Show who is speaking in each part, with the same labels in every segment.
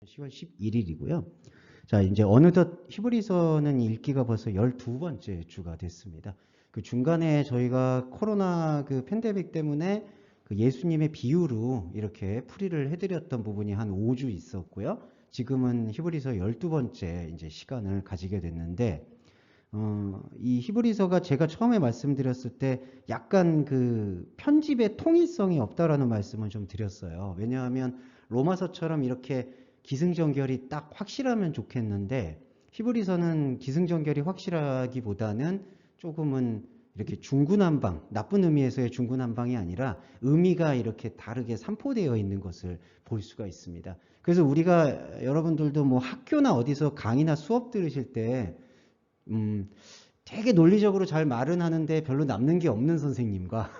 Speaker 1: 10월 11일이고요. 자, 이제 어느덧 히브리서는 읽기가 벌써 12번째 주가 됐습니다. 그 중간에 저희가 코로나 그 팬데믹 때문에 그 예수님의 비유로 이렇게 풀이를 해드렸던 부분이 한 5주 있었고요. 지금은 히브리서 12번째 이제 시간을 가지게 됐는데, 이 히브리서가 제가 처음에 말씀드렸을 때 약간 그 편집의 통일성이 없다라는 말씀을 좀 드렸어요. 왜냐하면 로마서처럼 이렇게 기승전결이 딱 확실하면 좋겠는데, 히브리서는 기승전결이 확실하기보다는 조금은 이렇게 중구난방, 나쁜 의미에서의 중구난방이 아니라 의미가 이렇게 다르게 산포되어 있는 것을 볼 수가 있습니다. 그래서 우리가 여러분들도 뭐 학교나 어디서 강의나 수업 들으실 때 되게 논리적으로 잘 말은 하는데 별로 남는 게 없는 선생님과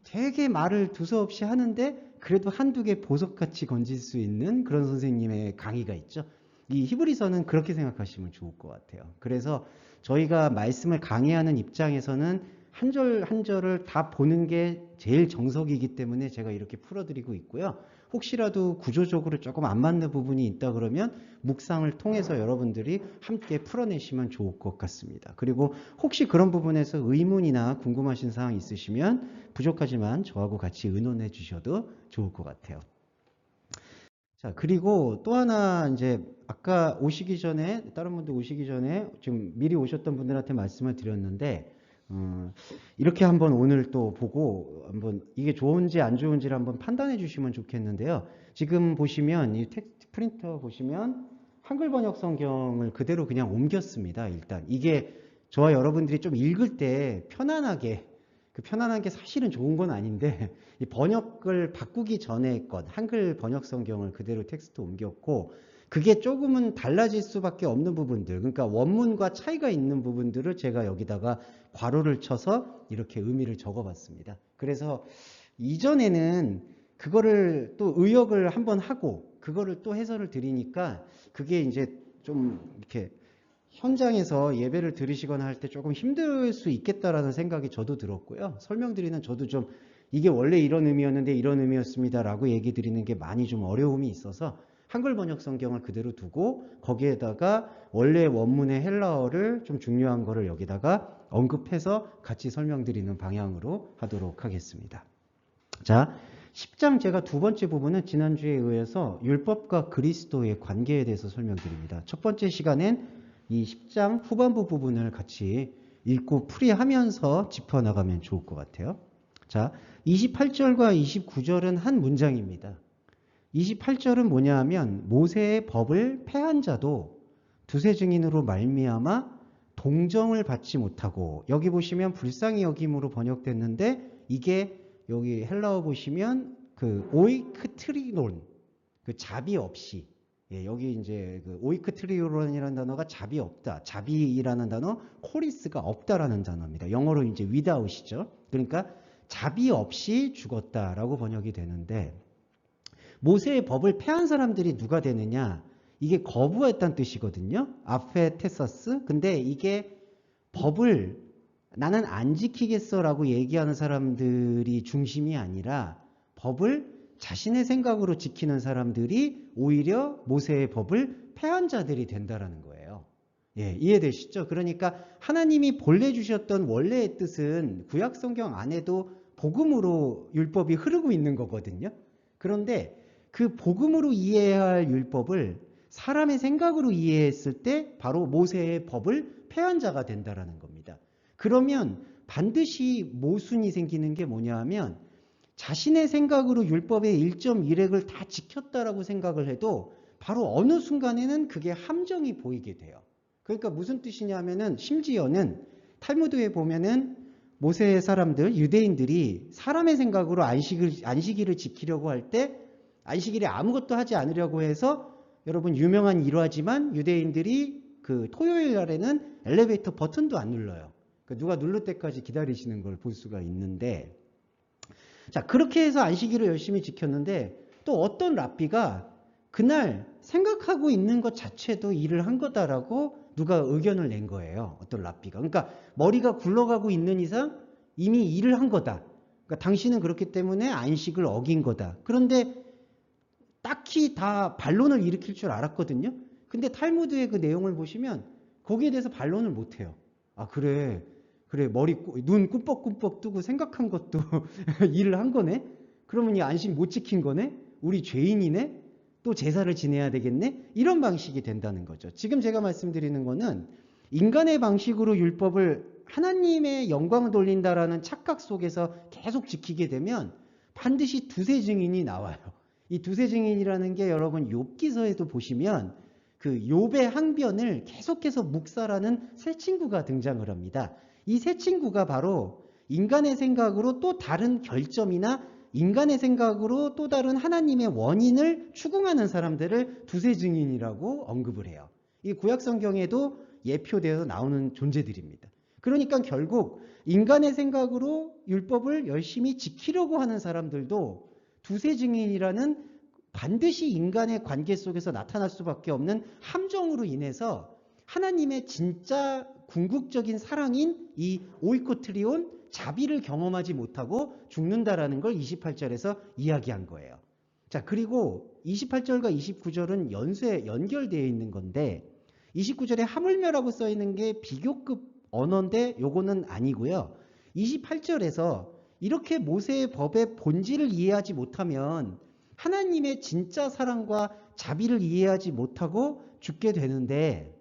Speaker 1: 되게 말을 두서없이 하는데 그래도 한두 개 보석같이 건질 수 있는 그런 선생님의 강의가 있죠. 이 히브리서는 그렇게 생각하시면 좋을 것 같아요. 그래서 저희가 말씀을 강의하는 입장에서는 한 절 한 절을 다 보는 게 제일 정석이기 때문에 제가 이렇게 풀어드리고 있고요. 혹시라도 구조적으로 조금 안 맞는 부분이 있다 그러면 묵상을 통해서 여러분들이 함께 풀어내시면 좋을 것 같습니다. 그리고 혹시 그런 부분에서 의문이나 궁금하신 사항 있으시면 부족하지만 저하고 같이 의논해 주셔도 좋을 것 같아요. 자, 그리고 또 하나 이제 아까 오시기 전에 다른 분들 오시기 전에 좀 미리 오셨던 분들한테 말씀을 드렸는데 이렇게 한번 오늘 또 보고 한번 이게 좋은지 안 좋은지를 한번 판단해 주시면 좋겠는데요. 지금 보시면 이 텍스트 프린터 보시면 한글 번역 성경을 그대로 그냥 옮겼습니다. 일단 이게 저와 여러분들이 좀 읽을 때 편안하게 그 편안한 게 사실은 좋은 건 아닌데 이 번역을 바꾸기 전에 것 한글 번역 성경을 그대로 텍스트 옮겼고 그게 조금은 달라질 수밖에 없는 부분들 그러니까 원문과 차이가 있는 부분들을 제가 여기다가 괄호를 쳐서 이렇게 의미를 적어봤습니다. 그래서 이전에는 그거를 또 의역을 한번 하고 그거를 또 해설을 드리니까 그게 이제 좀 이렇게 현장에서 예배를 드리시거나 할 때 조금 힘들 수 있겠다라는 생각이 저도 들었고요. 설명드리는 저도 좀 이게 원래 이런 의미였는데 이런 의미였습니다 라고 얘기 드리는 게 많이 좀 어려움이 있어서 한글 번역 성경을 그대로 두고 거기에다가 원래 원문의 헬라어를 좀 중요한 거를 여기다가 언급해서 같이 설명드리는 방향으로 하도록 하겠습니다. 자, 10장 제가 두 번째 부분은 지난주에 의해서 율법과 그리스도의 관계에 대해서 설명드립니다. 첫 번째 시간엔 이 10장 후반부 부분을 같이 읽고 풀이하면서 짚어나가면 좋을 것 같아요. 자, 28절과 29절은 한 문장입니다. 28절은 뭐냐 하면 모세의 법을 폐한 자도 두세 증인으로 말미암아 동정을 받지 못하고 여기 보시면 불쌍히 여김으로 번역됐는데 이게 여기 헬라어 보시면 그 오이크트리논 그 자비 없이 예, 여기 이제 그 오이크트리론이라는 단어가 자비 없다. 자비라는 단어 코리스가 없다라는 단어입니다. 영어로 이제 without이죠. 그러니까 자비 없이 죽었다라고 번역이 되는데 모세의 법을 폐한 사람들이 누가 되느냐? 이게 거부했다는 뜻이거든요. 아페테서스. 근데 이게 법을 나는 안 지키겠어라고 얘기하는 사람들이 중심이 아니라 법을 자신의 생각으로 지키는 사람들이 오히려 모세의 법을 폐한 자들이 된다라는 거예요. 예, 이해되시죠? 그러니까 하나님이 본래 주셨던 원래의 뜻은 구약 성경 안에도 복음으로 율법이 흐르고 있는 거거든요. 그런데 그 복음으로 이해해야 할 율법을 사람의 생각으로 이해했을 때 바로 모세의 법을 폐한 자가 된다라는 겁니다. 그러면 반드시 모순이 생기는 게 뭐냐 하면 자신의 생각으로 율법의 1.1획을 다 지켰다라고 생각을 해도 바로 어느 순간에는 그게 함정이 보이게 돼요. 그러니까 무슨 뜻이냐면은 심지어는 탈무드에 보면은 모세의 사람들, 유대인들이 사람의 생각으로 안식일을 지키려고 할 때 안식일에 아무것도 하지 않으려고 해서 여러분 유명한 일화지만 유대인들이 그 토요일 날에는 엘리베이터 버튼도 안 눌러요. 그러니까 누가 누를 때까지 기다리시는 걸 볼 수가 있는데 자, 그렇게 해서 안식일을 열심히 지켰는데 또 어떤 랍비가 그날 생각하고 있는 것 자체도 일을 한 거다라고 누가 의견을 낸 거예요. 어떤 랍비가. 그러니까 머리가 굴러가고 있는 이상 이미 일을 한 거다. 그러니까 당신은 그렇기 때문에 안식을 어긴 거다. 그런데 딱히 다 반론을 일으킬 줄 알았거든요. 근데 탈무드의 그 내용을 보시면 거기에 대해서 반론을 못 해요. 아, 그래. 눈 꿈뻑꿈뻑 뜨고 생각한 것도 일을 한 거네? 그러면 이 안식 못 지킨 거네? 우리 죄인이네? 또 제사를 지내야 되겠네? 이런 방식이 된다는 거죠. 지금 제가 말씀드리는 거는 인간의 방식으로 율법을 하나님의 영광을 돌린다라는 착각 속에서 계속 지키게 되면 반드시 두세 증인이 나와요. 이 두세 증인이라는 게 여러분 욥기서에도 보시면 그 욥의 항변을 계속해서 묵살하는 새 친구가 등장을 합니다. 이 새 친구가 바로 인간의 생각으로 또 다른 결점이나 인간의 생각으로 또 다른 하나님의 원인을 추궁하는 사람들을 두세 증인이라고 언급을 해요. 이 구약 성경에도 예표되어서 나오는 존재들입니다. 그러니까 결국 인간의 생각으로 율법을 열심히 지키려고 하는 사람들도 두세 증인이라는 반드시 인간의 관계 속에서 나타날 수밖에 없는 함정으로 인해서 하나님의 진짜 궁극적인 사랑인 이 오이코트리온 자비를 경험하지 못하고 죽는다라는 걸 28절에서 이야기한 거예요. 자, 그리고 28절과 29절은 연결되어 있는 건데 29절에 하물며라고 써 있는 게 비교급 언어인데 요거는 아니고요. 28절에서 이렇게 모세의 법의 본질을 이해하지 못하면 하나님의 진짜 사랑과 자비를 이해하지 못하고 죽게 되는데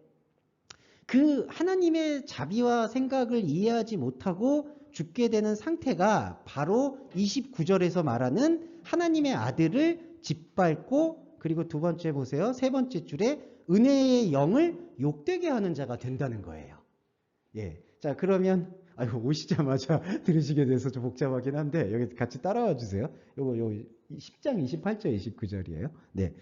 Speaker 1: 그 하나님의 자비와 생각을 이해하지 못하고 죽게 되는 상태가 바로 29절에서 말하는 하나님의 아들을 짓밟고 그리고 두 번째 보세요. 세 번째 줄에 은혜의 영을 욕되게 하는 자가 된다는 거예요. 예. 자, 그러면 오시자마자 들으시게 돼서 좀 복잡하긴 한데 여기 같이 따라와 주세요. 요거 10장 28절 29절이에요. 네.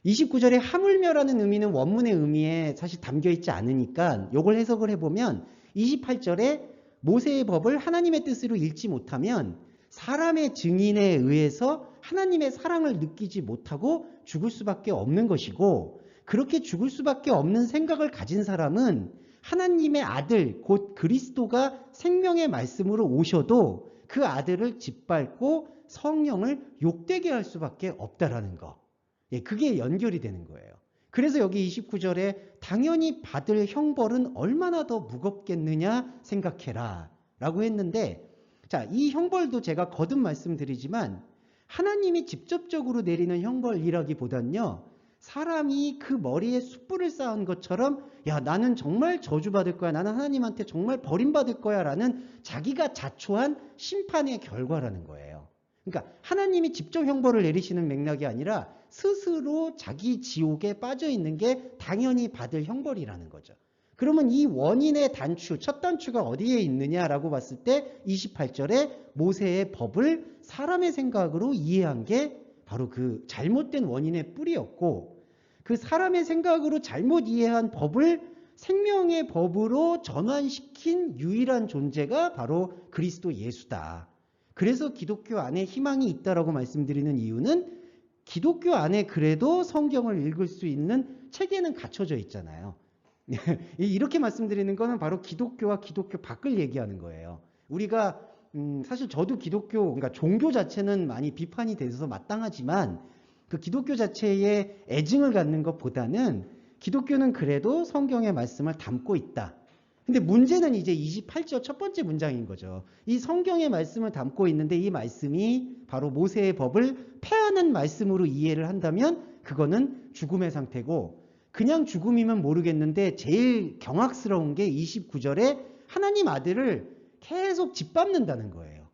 Speaker 1: 29절에 하물며라는 의미는 원문의 의미에 사실 담겨 있지 않으니까 요걸 해석을 해보면 28절에 모세의 법을 하나님의 뜻으로 읽지 못하면 사람의 증인에 의해서 하나님의 사랑을 느끼지 못하고 죽을 수밖에 없는 것이고 그렇게 죽을 수밖에 없는 생각을 가진 사람은 하나님의 아들 곧 그리스도가 생명의 말씀으로 오셔도 그 아들을 짓밟고 성령을 욕되게 할 수밖에 없다라는 거. 예, 그게 연결이 되는 거예요. 그래서 여기 29절에 당연히 받을 형벌은 얼마나 더 무겁겠느냐 생각해라 라고 했는데 자, 이 형벌도 제가 거듭 말씀드리지만 하나님이 직접적으로 내리는 형벌이라기보단요 사람이 그 머리에 숯불을 쌓은 것처럼 야 나는 정말 저주받을 거야 나는 하나님한테 정말 버림받을 거야 라는 자기가 자초한 심판의 결과라는 거예요. 그러니까 하나님이 직접 형벌을 내리시는 맥락이 아니라 스스로 자기 지옥에 빠져 있는 게 당연히 받을 형벌이라는 거죠. 그러면 이 원인의 단추, 첫 단추가 어디에 있느냐라고 봤을 때 28절에 모세의 법을 사람의 생각으로 이해한 게 바로 그 잘못된 원인의 뿌리였고 그 사람의 생각으로 잘못 이해한 법을 생명의 법으로 전환시킨 유일한 존재가 바로 그리스도 예수다. 그래서 기독교 안에 희망이 있다라고 말씀드리는 이유는 기독교 안에 그래도 성경을 읽을 수 있는 체계는 갖춰져 있잖아요. 이렇게 말씀드리는 거는 바로 기독교와 기독교 밖을 얘기하는 거예요. 우리가 사실 저도 기독교, 그러니까 종교 자체는 많이 비판이 돼서 마땅하지만 그 기독교 자체에 애증을 갖는 것보다는 기독교는 그래도 성경의 말씀을 담고 있다. 근데 문제는 이제 28절 첫 번째 문장인 거죠. 이 성경의 말씀을 담고 있는데 이 말씀이 바로 모세의 법을 폐하는 말씀으로 이해를 한다면 그거는 죽음의 상태고 그냥 죽음이면 모르겠는데 제일 경악스러운 게 29절에 하나님 아들을 계속 짓밟는다는 거예요.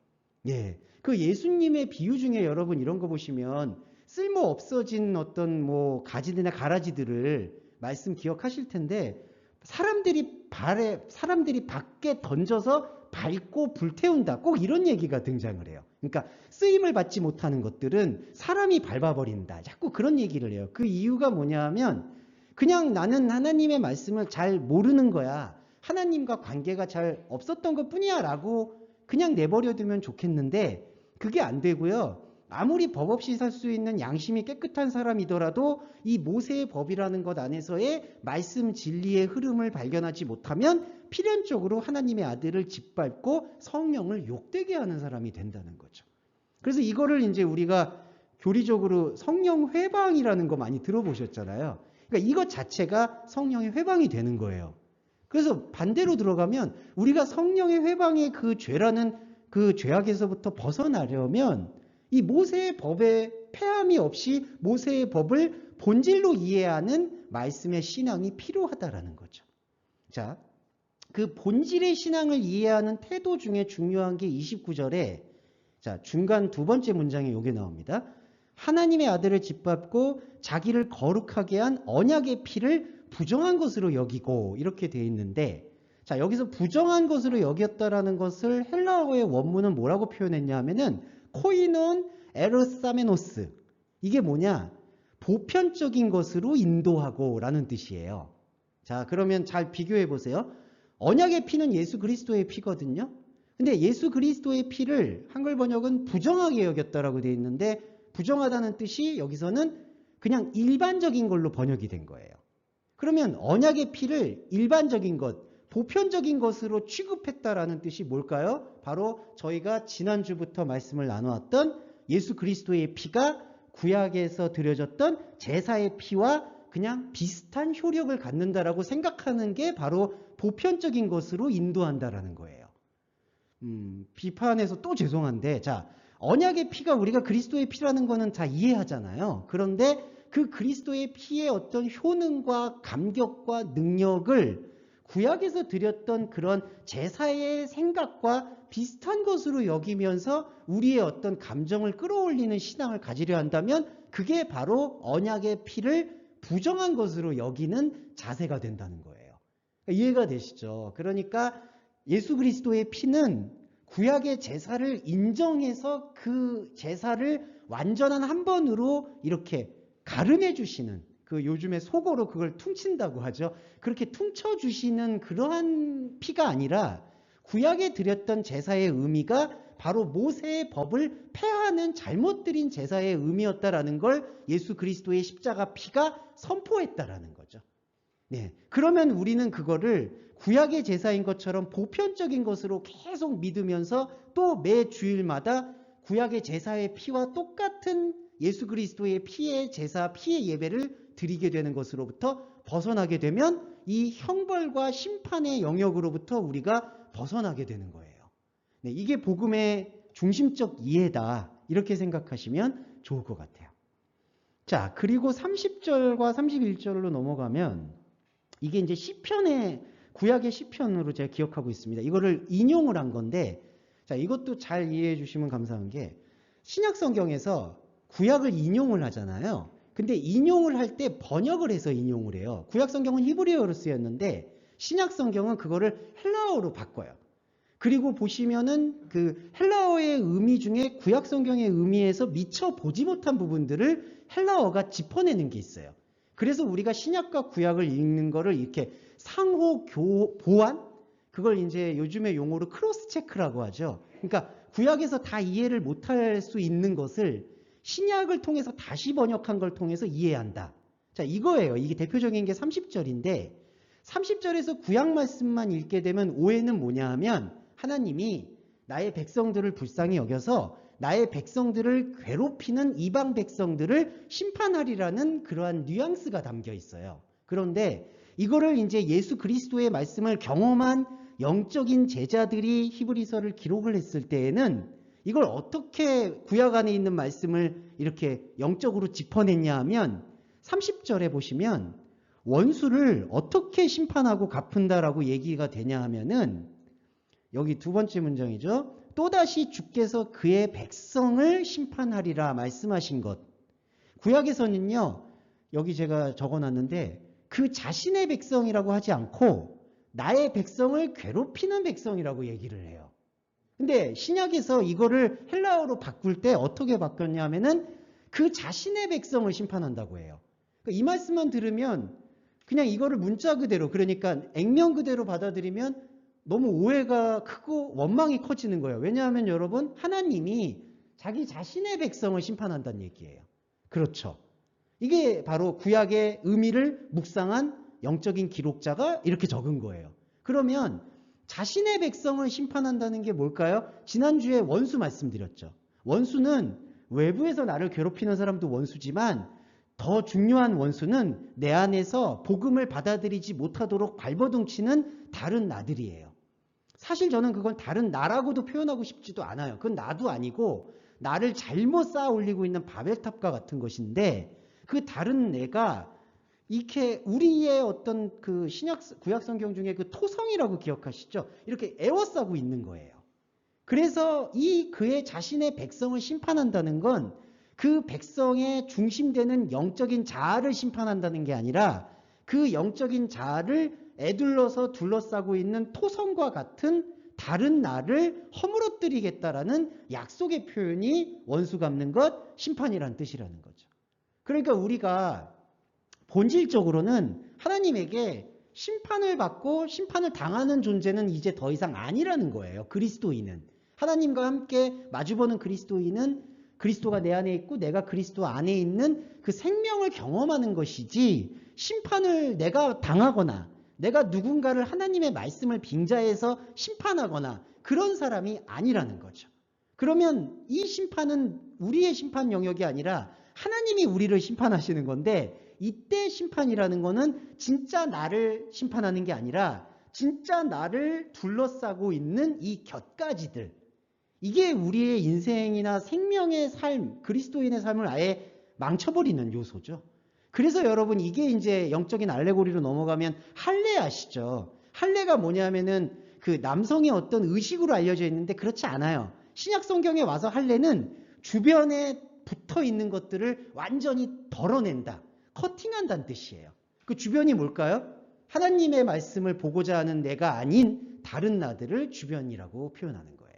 Speaker 1: 예. 그 예수님의 비유 중에 여러분 이런 거 보시면 쓸모 없어진 어떤 뭐 가지들이나 가라지들을 말씀 기억하실 텐데 사람들이 밖에 던져서 밟고 불태운다. 꼭 이런 얘기가 등장을 해요. 그러니까 쓰임을 받지 못하는 것들은 사람이 밟아버린다. 자꾸 그런 얘기를 해요. 그 이유가 뭐냐 하면 그냥 나는 하나님의 말씀을 잘 모르는 거야. 하나님과 관계가 잘 없었던 것 뿐이야 라고 그냥 내버려두면 좋겠는데 그게 안 되고요. 아무리 법 없이 살 수 있는 양심이 깨끗한 사람이더라도 이 모세의 법이라는 것 안에서의 말씀 진리의 흐름을 발견하지 못하면 필연적으로 하나님의 아들을 짓밟고 성령을 욕되게 하는 사람이 된다는 거죠. 그래서 이거를 이제 우리가 교리적으로 성령 회방이라는 거 많이 들어보셨잖아요. 그러니까 이것 자체가 성령의 회방이 되는 거예요. 그래서 반대로 들어가면 우리가 성령의 회방의 그 죄라는 그 죄악에서부터 벗어나려면 이 모세의 법에 폐함이 없이 모세의 법을 본질로 이해하는 말씀의 신앙이 필요하다라는 거죠. 자, 그 본질의 신앙을 이해하는 태도 중에 중요한 게 29절에 자, 중간 두 번째 문장에 이게 나옵니다. 하나님의 아들을 짓밟고 자기를 거룩하게 한 언약의 피를 부정한 것으로 여기고 이렇게 되어 있는데 자, 여기서 부정한 것으로 여겼다라는 것을 헬라어의 원문은 뭐라고 표현했냐 하면은 코이논 에르사메노스. 이게 뭐냐? 보편적인 것으로 인도하고 라는 뜻이에요. 자, 그러면 잘 비교해 보세요. 언약의 피는 예수 그리스도의 피거든요. 근데 예수 그리스도의 피를 한글 번역은 부정하게 여겼다라고 되어 있는데 부정하다는 뜻이 여기서는 그냥 일반적인 걸로 번역이 된 거예요. 그러면 언약의 피를 일반적인 것, 보편적인 것으로 취급했다라는 뜻이 뭘까요? 바로 저희가 지난주부터 말씀을 나누었던 예수 그리스도의 피가 구약에서 드려졌던 제사의 피와 그냥 비슷한 효력을 갖는다라고 생각하는 게 바로 보편적인 것으로 인도한다라는 거예요. 비판해서 또 죄송한데, 자, 언약의 피가 우리가 그리스도의 피라는 거는 다 이해하잖아요. 그런데 그 그리스도의 피의 어떤 효능과 감격과 능력을 구약에서 드렸던 그런 제사의 생각과 비슷한 것으로 여기면서 우리의 어떤 감정을 끌어올리는 신앙을 가지려 한다면 그게 바로 언약의 피를 부정한 것으로 여기는 자세가 된다는 거예요. 이해가 되시죠? 그러니까 예수 그리스도의 피는 구약의 제사를 인정해서 그 제사를 완전한 한 번으로 이렇게 가름해 주시는 그 요즘에 속어로 그걸 퉁친다고 하죠. 그렇게 퉁쳐주시는 그러한 피가 아니라 구약에 드렸던 제사의 의미가 바로 모세의 법을 폐하는 잘못 드린 제사의 의미였다라는 걸 예수 그리스도의 십자가 피가 선포했다라는 거죠. 네, 그러면 우리는 그거를 구약의 제사인 것처럼 보편적인 것으로 계속 믿으면서 또 매 주일마다 구약의 제사의 피와 똑같은 예수 그리스도의 피의 제사, 피의 예배를 드리게 되는 것으로부터 벗어나게 되면 이 형벌과 심판의 영역으로부터 우리가 벗어나게 되는 거예요. 네, 이게 복음의 중심적 이해다. 이렇게 생각하시면 좋을 것 같아요. 자, 그리고 30절과 31절로 넘어가면 이게 이제 시편의 구약의 시편으로 제가 기억하고 있습니다. 이거를 인용을 한 건데 자, 이것도 잘 이해해 주시면 감사한 게 신약 성경에서 구약을 인용을 하잖아요. 근데 인용을 할 때 번역을 해서 인용을 해요. 구약 성경은 히브리어로 쓰였는데 신약 성경은 그거를 헬라어로 바꿔요. 그리고 보시면은 그 헬라어의 의미 중에 구약 성경의 의미에서 미처 보지 못한 부분들을 헬라어가 짚어내는 게 있어요. 그래서 우리가 신약과 구약을 읽는 거를 이렇게 상호 보완? 그걸 이제 요즘의 용어로 크로스 체크라고 하죠. 그러니까 구약에서 다 이해를 못할 수 있는 것을 신약을 통해서 다시 번역한 걸 통해서 이해한다. 자, 이거예요. 이게 대표적인 게 30절인데 30절에서 구약 말씀만 읽게 되면 오해는 뭐냐 하면 하나님이 나의 백성들을 불쌍히 여겨서 나의 백성들을 괴롭히는 이방 백성들을 심판하리라는 그러한 뉘앙스가 담겨 있어요. 그런데 이거를 이제 예수 그리스도의 말씀을 경험한 영적인 제자들이 히브리서를 기록을 했을 때에는 이걸 어떻게 구약 안에 있는 말씀을 이렇게 영적으로 짚어냈냐 하면 30절에 보시면 원수를 어떻게 심판하고 갚은다라고 얘기가 되냐 하면은 여기 두 번째 문장이죠. 또다시 주께서 그의 백성을 심판하리라 말씀하신 것. 구약에서는요. 여기 제가 적어놨는데 그 자신의 백성이라고 하지 않고 나의 백성을 괴롭히는 백성이라고 얘기를 해요. 근데 신약에서 이거를 헬라어로 바꿀 때 어떻게 바뀌었냐 하면은 그 자신의 백성을 심판한다고 해요. 그러니까 이 말씀만 들으면 그냥 이거를 문자 그대로 그러니까 액면 그대로 받아들이면 너무 오해가 크고 원망이 커지는 거예요. 왜냐하면 여러분 하나님이 자기 자신의 백성을 심판한다는 얘기예요. 그렇죠. 이게 바로 구약의 의미를 묵상한 영적인 기록자가 이렇게 적은 거예요. 그러면 자신의 백성을 심판한다는 게 뭘까요? 지난주에 원수 말씀드렸죠. 원수는 외부에서 나를 괴롭히는 사람도 원수지만 더 중요한 원수는 내 안에서 복음을 받아들이지 못하도록 발버둥치는 다른 나들이에요. 사실 저는 그건 다른 나라고도 표현하고 싶지도 않아요. 그건 나도 아니고 나를 잘못 쌓아 올리고 있는 바벨탑과 같은 것인데, 그 다른 내가 이렇게 우리의 어떤 그 구약 성경 중에 그 토성이라고 기억하시죠? 이렇게 에워싸고 있는 거예요. 그래서 그의 자신의 백성을 심판한다는 건 그 백성의 중심되는 영적인 자아를 심판한다는 게 아니라 그 영적인 자아를 애둘러서 둘러싸고 있는 토성과 같은 다른 나를 허물어뜨리겠다라는 약속의 표현이 원수 갚는 것, 심판이란 뜻이라는 거죠. 그러니까 우리가 본질적으로는 하나님에게 심판을 받고 심판을 당하는 존재는 이제 더 이상 아니라는 거예요. 그리스도인은. 하나님과 함께 마주보는 그리스도인은 그리스도가 내 안에 있고 내가 그리스도 안에 있는 그 생명을 경험하는 것이지, 심판을 내가 당하거나 내가 누군가를 하나님의 말씀을 빙자해서 심판하거나 그런 사람이 아니라는 거죠. 그러면 이 심판은 우리의 심판 영역이 아니라 하나님이 우리를 심판하시는 건데, 이때 심판이라는 거는 진짜 나를 심판하는 게 아니라 진짜 나를 둘러싸고 있는 이 곁가지들, 이게 우리의 인생이나 생명의 삶, 그리스도인의 삶을 아예 망쳐버리는 요소죠. 그래서 여러분, 이게 이제 영적인 알레고리로 넘어가면 할례 아시죠? 할례가 뭐냐면은 그 남성의 어떤 의식으로 알려져 있는데 그렇지 않아요. 신약 성경에 와서 할례는 주변에 붙어 있는 것들을 완전히 덜어낸다, 커팅한다는 뜻이에요. 그 주변이 뭘까요? 하나님의 말씀을 보고자 하는 내가 아닌 다른 나들을 주변이라고 표현하는 거예요.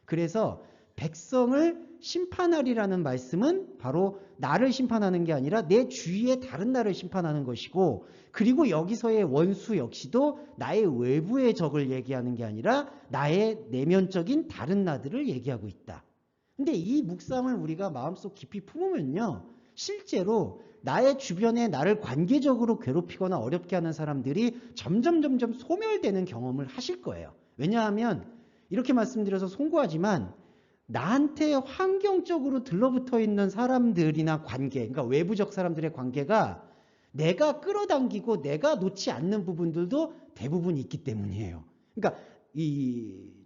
Speaker 1: 그래서 백성을 심판하리라는 말씀은 바로 나를 심판하는 게 아니라 내 주위의 다른 나를 심판하는 것이고, 그리고 여기서의 원수 역시도 나의 외부의 적을 얘기하는 게 아니라 나의 내면적인 다른 나들을 얘기하고 있다. 근데 이 묵상을 우리가 마음속 깊이 품으면요, 실제로 나의 주변에 나를 관계적으로 괴롭히거나 어렵게 하는 사람들이 점점 소멸되는 경험을 하실 거예요. 왜냐하면 이렇게 말씀드려서 송구하지만 나한테 환경적으로 들러붙어 있는 사람들이나 관계, 그러니까 외부적 사람들의 관계가 내가 끌어당기고 내가 놓지 않는 부분들도 대부분 있기 때문이에요. 그러니까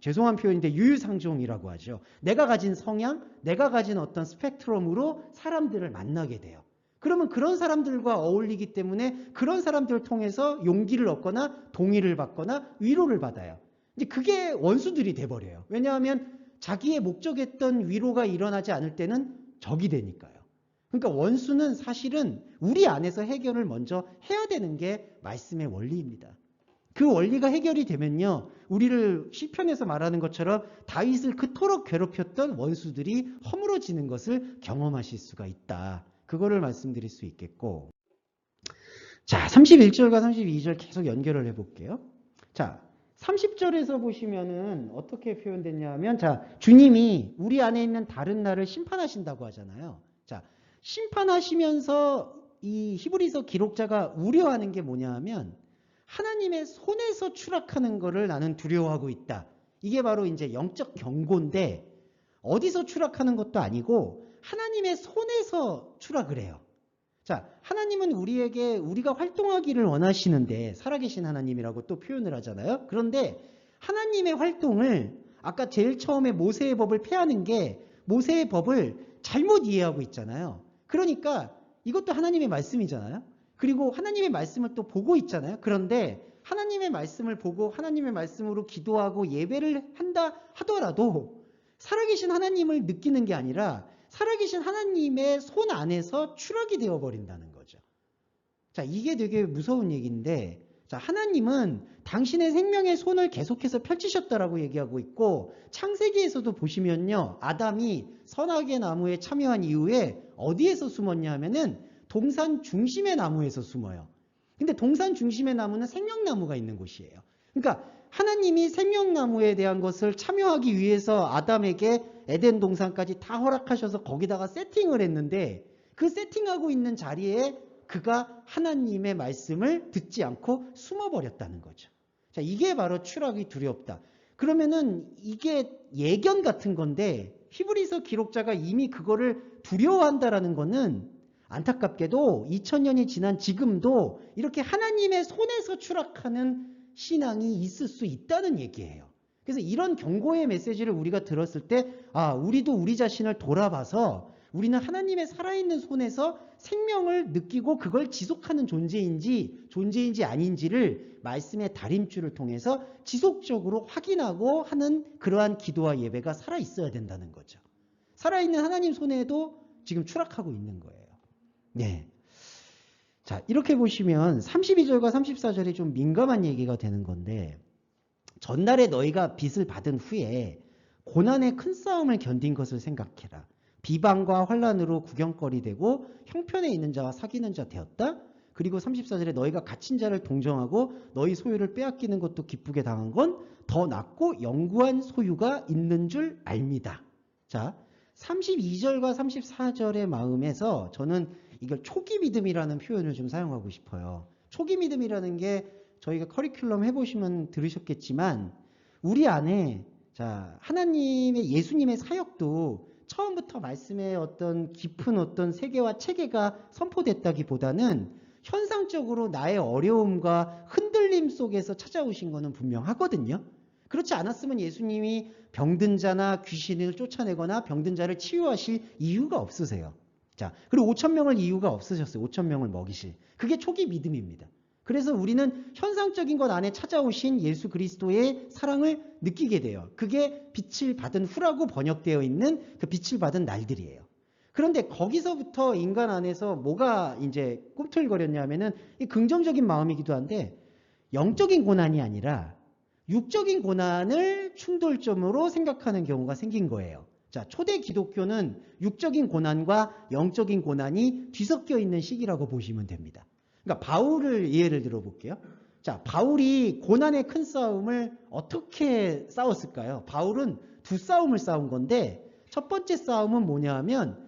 Speaker 1: 죄송한 표현인데 유유상종이라고 하죠. 내가 가진 성향, 내가 가진 어떤 스펙트럼으로 사람들을 만나게 돼요. 그러면 그런 사람들과 어울리기 때문에 그런 사람들을 통해서 용기를 얻거나 동의를 받거나 위로를 받아요. 이제 그게 원수들이 돼버려요. 왜냐하면 자기의 목적했던 위로가 일어나지 않을 때는 적이 되니까요. 그러니까 원수는 사실은 우리 안에서 해결을 먼저 해야 되는 게 말씀의 원리입니다. 그 원리가 해결이 되면요, 우리를 시편에서 말하는 것처럼 다윗을 그토록 괴롭혔던 원수들이 허물어지는 것을 경험하실 수가 있다. 그거를 말씀드릴 수 있겠고, 자, 31절과 32절 계속 연결을 해볼게요. 자, 30절에서 보시면은 어떻게 표현됐냐 하면, 자, 주님이 우리 안에 있는 다른 나를 심판하신다고 하잖아요. 자, 심판하시면서 이 히브리서 기록자가 우려하는 게 뭐냐 하면, 하나님의 손에서 추락하는 거를 나는 두려워하고 있다. 이게 바로 이제 영적 경고인데, 어디서 추락하는 것도 아니고 하나님의 손에서 추락을 해요. 자, 하나님은 우리에게 우리가 활동하기를 원하시는데, 살아계신 하나님이라고 또 표현을 하잖아요. 그런데 하나님의 활동을, 아까 제일 처음에 모세의 법을 폐하는 게 모세의 법을 잘못 이해하고 있잖아요. 그러니까 이것도 하나님의 말씀이잖아요. 그리고 하나님의 말씀을 또 보고 있잖아요. 그런데 하나님의 말씀을 보고 하나님의 말씀으로 기도하고 예배를 한다 하더라도 살아계신 하나님을 느끼는 게 아니라 살아계신 하나님의 손 안에서 추락이 되어버린다는 거죠. 자, 이게 되게 무서운 얘기인데, 자, 하나님은 당신의 생명의 손을 계속해서 펼치셨다라고 얘기하고 있고, 창세기에서도 보시면요, 아담이 선악의 나무에 참여한 이후에 어디에서 숨었냐 하면은 동산 중심의 나무에서 숨어요. 근데 동산 중심의 나무는 생명나무가 있는 곳이에요. 그러니까 하나님이 생명나무에 대한 것을 참여하기 위해서 아담에게 에덴 동산까지 다 허락하셔서 거기다가 세팅을 했는데, 그 세팅하고 있는 자리에 그가 하나님의 말씀을 듣지 않고 숨어버렸다는 거죠. 자, 이게 바로 추락이 두렵다. 그러면은 이게 예견 같은 건데, 히브리서 기록자가 이미 그거를 두려워한다라는 거는 안타깝게도 2000년이 지난 지금도 이렇게 하나님의 손에서 추락하는 신앙이 있을 수 있다는 얘기예요. 그래서 이런 경고의 메시지를 우리가 들었을 때 우리도 우리 자신을 돌아봐서 우리는 하나님의 살아있는 손에서 생명을 느끼고 그걸 지속하는 존재인지 아닌지를 말씀의 다림줄을 통해서 지속적으로 확인하고 하는 그러한 기도와 예배가 살아있어야 된다는 거죠. 살아있는 하나님 손에도 지금 추락하고 있는 거예요. 네. 자, 이렇게 보시면 32절과 34절이 좀 민감한 얘기가 되는 건데, 전날에 너희가 빚을 받은 후에 고난의 큰 싸움을 견딘 것을 생각해라. 비방과 환난으로 구경거리 되고 형편에 있는 자와 사귀는 자 되었다. 그리고 34절에 너희가 갇힌 자를 동정하고 너희 소유를 빼앗기는 것도 기쁘게 당한 건 더 낫고 영구한 소유가 있는 줄 압니다. 자, 32절과 34절의 마음에서 저는 이걸 초기 믿음이라는 표현을 좀 사용하고 싶어요. 초기 믿음이라는 게 저희가 커리큘럼 해보시면 들으셨겠지만 우리 안에 하나님의 예수님의 사역도 처음부터 말씀의 어떤 깊은 어떤 세계와 체계가 선포됐다기보다는 현상적으로 나의 어려움과 흔들림 속에서 찾아오신 것은 분명하거든요. 그렇지 않았으면 예수님이 병든 자나 귀신을 쫓아내거나 병든 자를 치유하실 이유가 없으세요. 자, 그리고 5,000명을 이유가 없으셨어요. 5,000명을 먹이실. 그게 초기 믿음입니다. 그래서 우리는 현상적인 것 안에 찾아오신 예수 그리스도의 사랑을 느끼게 돼요. 그게 빛을 받은 후라고 번역되어 있는 그 빛을 받은 날들이에요. 그런데 거기서부터 인간 안에서 뭐가 이제 꿈틀거렸냐면은 이 긍정적인 마음이기도 한데 영적인 고난이 아니라 육적인 고난을 충돌점으로 생각하는 경우가 생긴 거예요. 자, 초대 기독교는 육적인 고난과 영적인 고난이 뒤섞여 있는 시기라고 보시면 됩니다. 그러니까 바울을 예를 들어 볼게요. 자, 바울이 고난의 큰 싸움을 어떻게 싸웠을까요? 바울은 두 싸움을 싸운 건데 첫 번째 싸움은 뭐냐 하면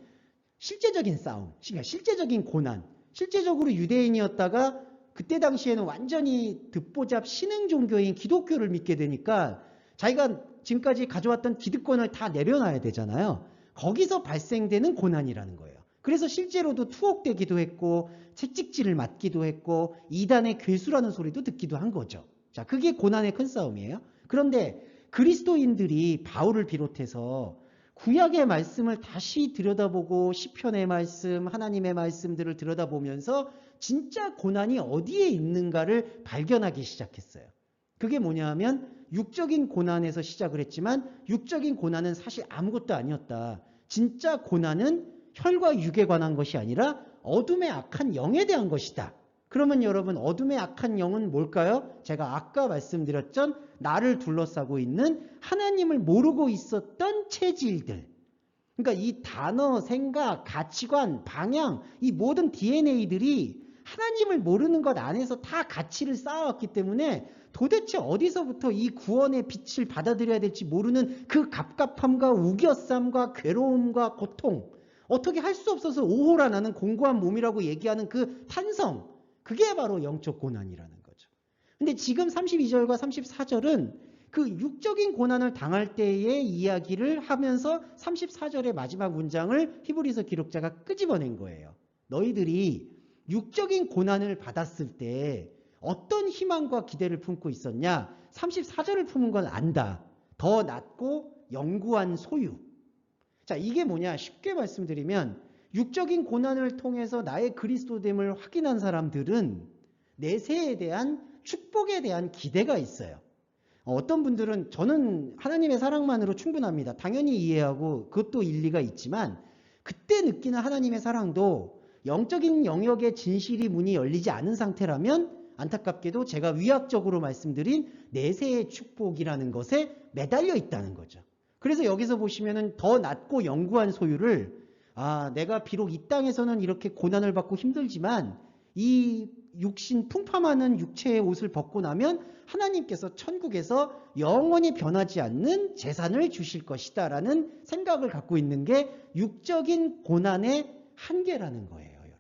Speaker 1: 실제적인 싸움, 그러니까 실제적인 고난, 실제적으로 유대인이었다가 그때 당시에는 완전히 듣보잡 신흥 종교인 기독교를 믿게 되니까 자기가 지금까지 가져왔던 기득권을 다 내려놔야 되잖아요. 거기서 발생되는 고난이라는 거예요. 그래서 실제로도 투옥되기도 했고 채찍질을 맞기도 했고 이단의 괴수라는 소리도 듣기도 한 거죠. 자, 그게 고난의 큰 싸움이에요. 그런데 그리스도인들이 바울을 비롯해서 구약의 말씀을 다시 들여다보고 시편의 말씀, 하나님의 말씀들을 들여다보면서 진짜 고난이 어디에 있는가를 발견하기 시작했어요. 그게 뭐냐 하면 육적인 고난에서 시작을 했지만 육적인 고난은 사실 아무것도 아니었다. 진짜 고난은 혈과 육에 관한 것이 아니라 어둠의 악한 영에 대한 것이다. 그러면 여러분 어둠의 악한 영은 뭘까요? 제가 아까 말씀드렸던 나를 둘러싸고 있는 하나님을 모르고 있었던 체질들. 그러니까 이 단어, 생각, 가치관, 방향, 이 모든 DNA들이 하나님을 모르는 것 안에서 다 가치를 쌓아왔기 때문에 도대체 어디서부터 이 구원의 빛을 받아들여야 될지 모르는 그 갑갑함과 우겨쌈과 괴로움과 고통, 어떻게 할 수 없어서 오호라 나는 공고한 몸이라고 얘기하는 그 탄성, 그게 바로 영적 고난이라는 거죠. 근데 지금 32절과 34절은 그 육적인 고난을 당할 때의 이야기를 하면서 34절의 마지막 문장을 히브리서 기록자가 끄집어낸 거예요. 너희들이 육적인 고난을 받았을 때 어떤 희망과 기대를 품고 있었냐? 34절을 품은 건 안다. 더 낫고 영구한 소유. 자, 이게 뭐냐? 쉽게 말씀드리면 육적인 고난을 통해서 나의 그리스도됨을 확인한 사람들은 내세에 대한 축복에 대한 기대가 있어요. 어떤 분들은 저는 하나님의 사랑만으로 충분합니다. 당연히 이해하고 그것도 일리가 있지만 그때 느끼는 하나님의 사랑도 영적인 영역의 진실이 문이 열리지 않은 상태라면 안타깝게도 제가 위약적으로 말씀드린 내세의 축복이라는 것에 매달려 있다는 거죠. 그래서 여기서 보시면은 더 낫고 영구한 소유를 내가 비록 이 땅에서는 이렇게 고난을 받고 힘들지만 이 육신 풍파많은 육체의 옷을 벗고 나면 하나님께서 천국에서 영원히 변하지 않는 재산을 주실 것이다 라는 생각을 갖고 있는 게 육적인 고난의 한계라는 거예요, 여러분.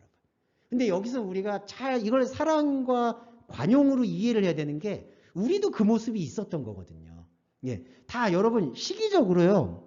Speaker 1: 근데 여기서 우리가 잘 이걸 사랑과 관용으로 이해를 해야 되는 게 우리도 그 모습이 있었던 거거든요. 예, 다 여러분 시기적으로요.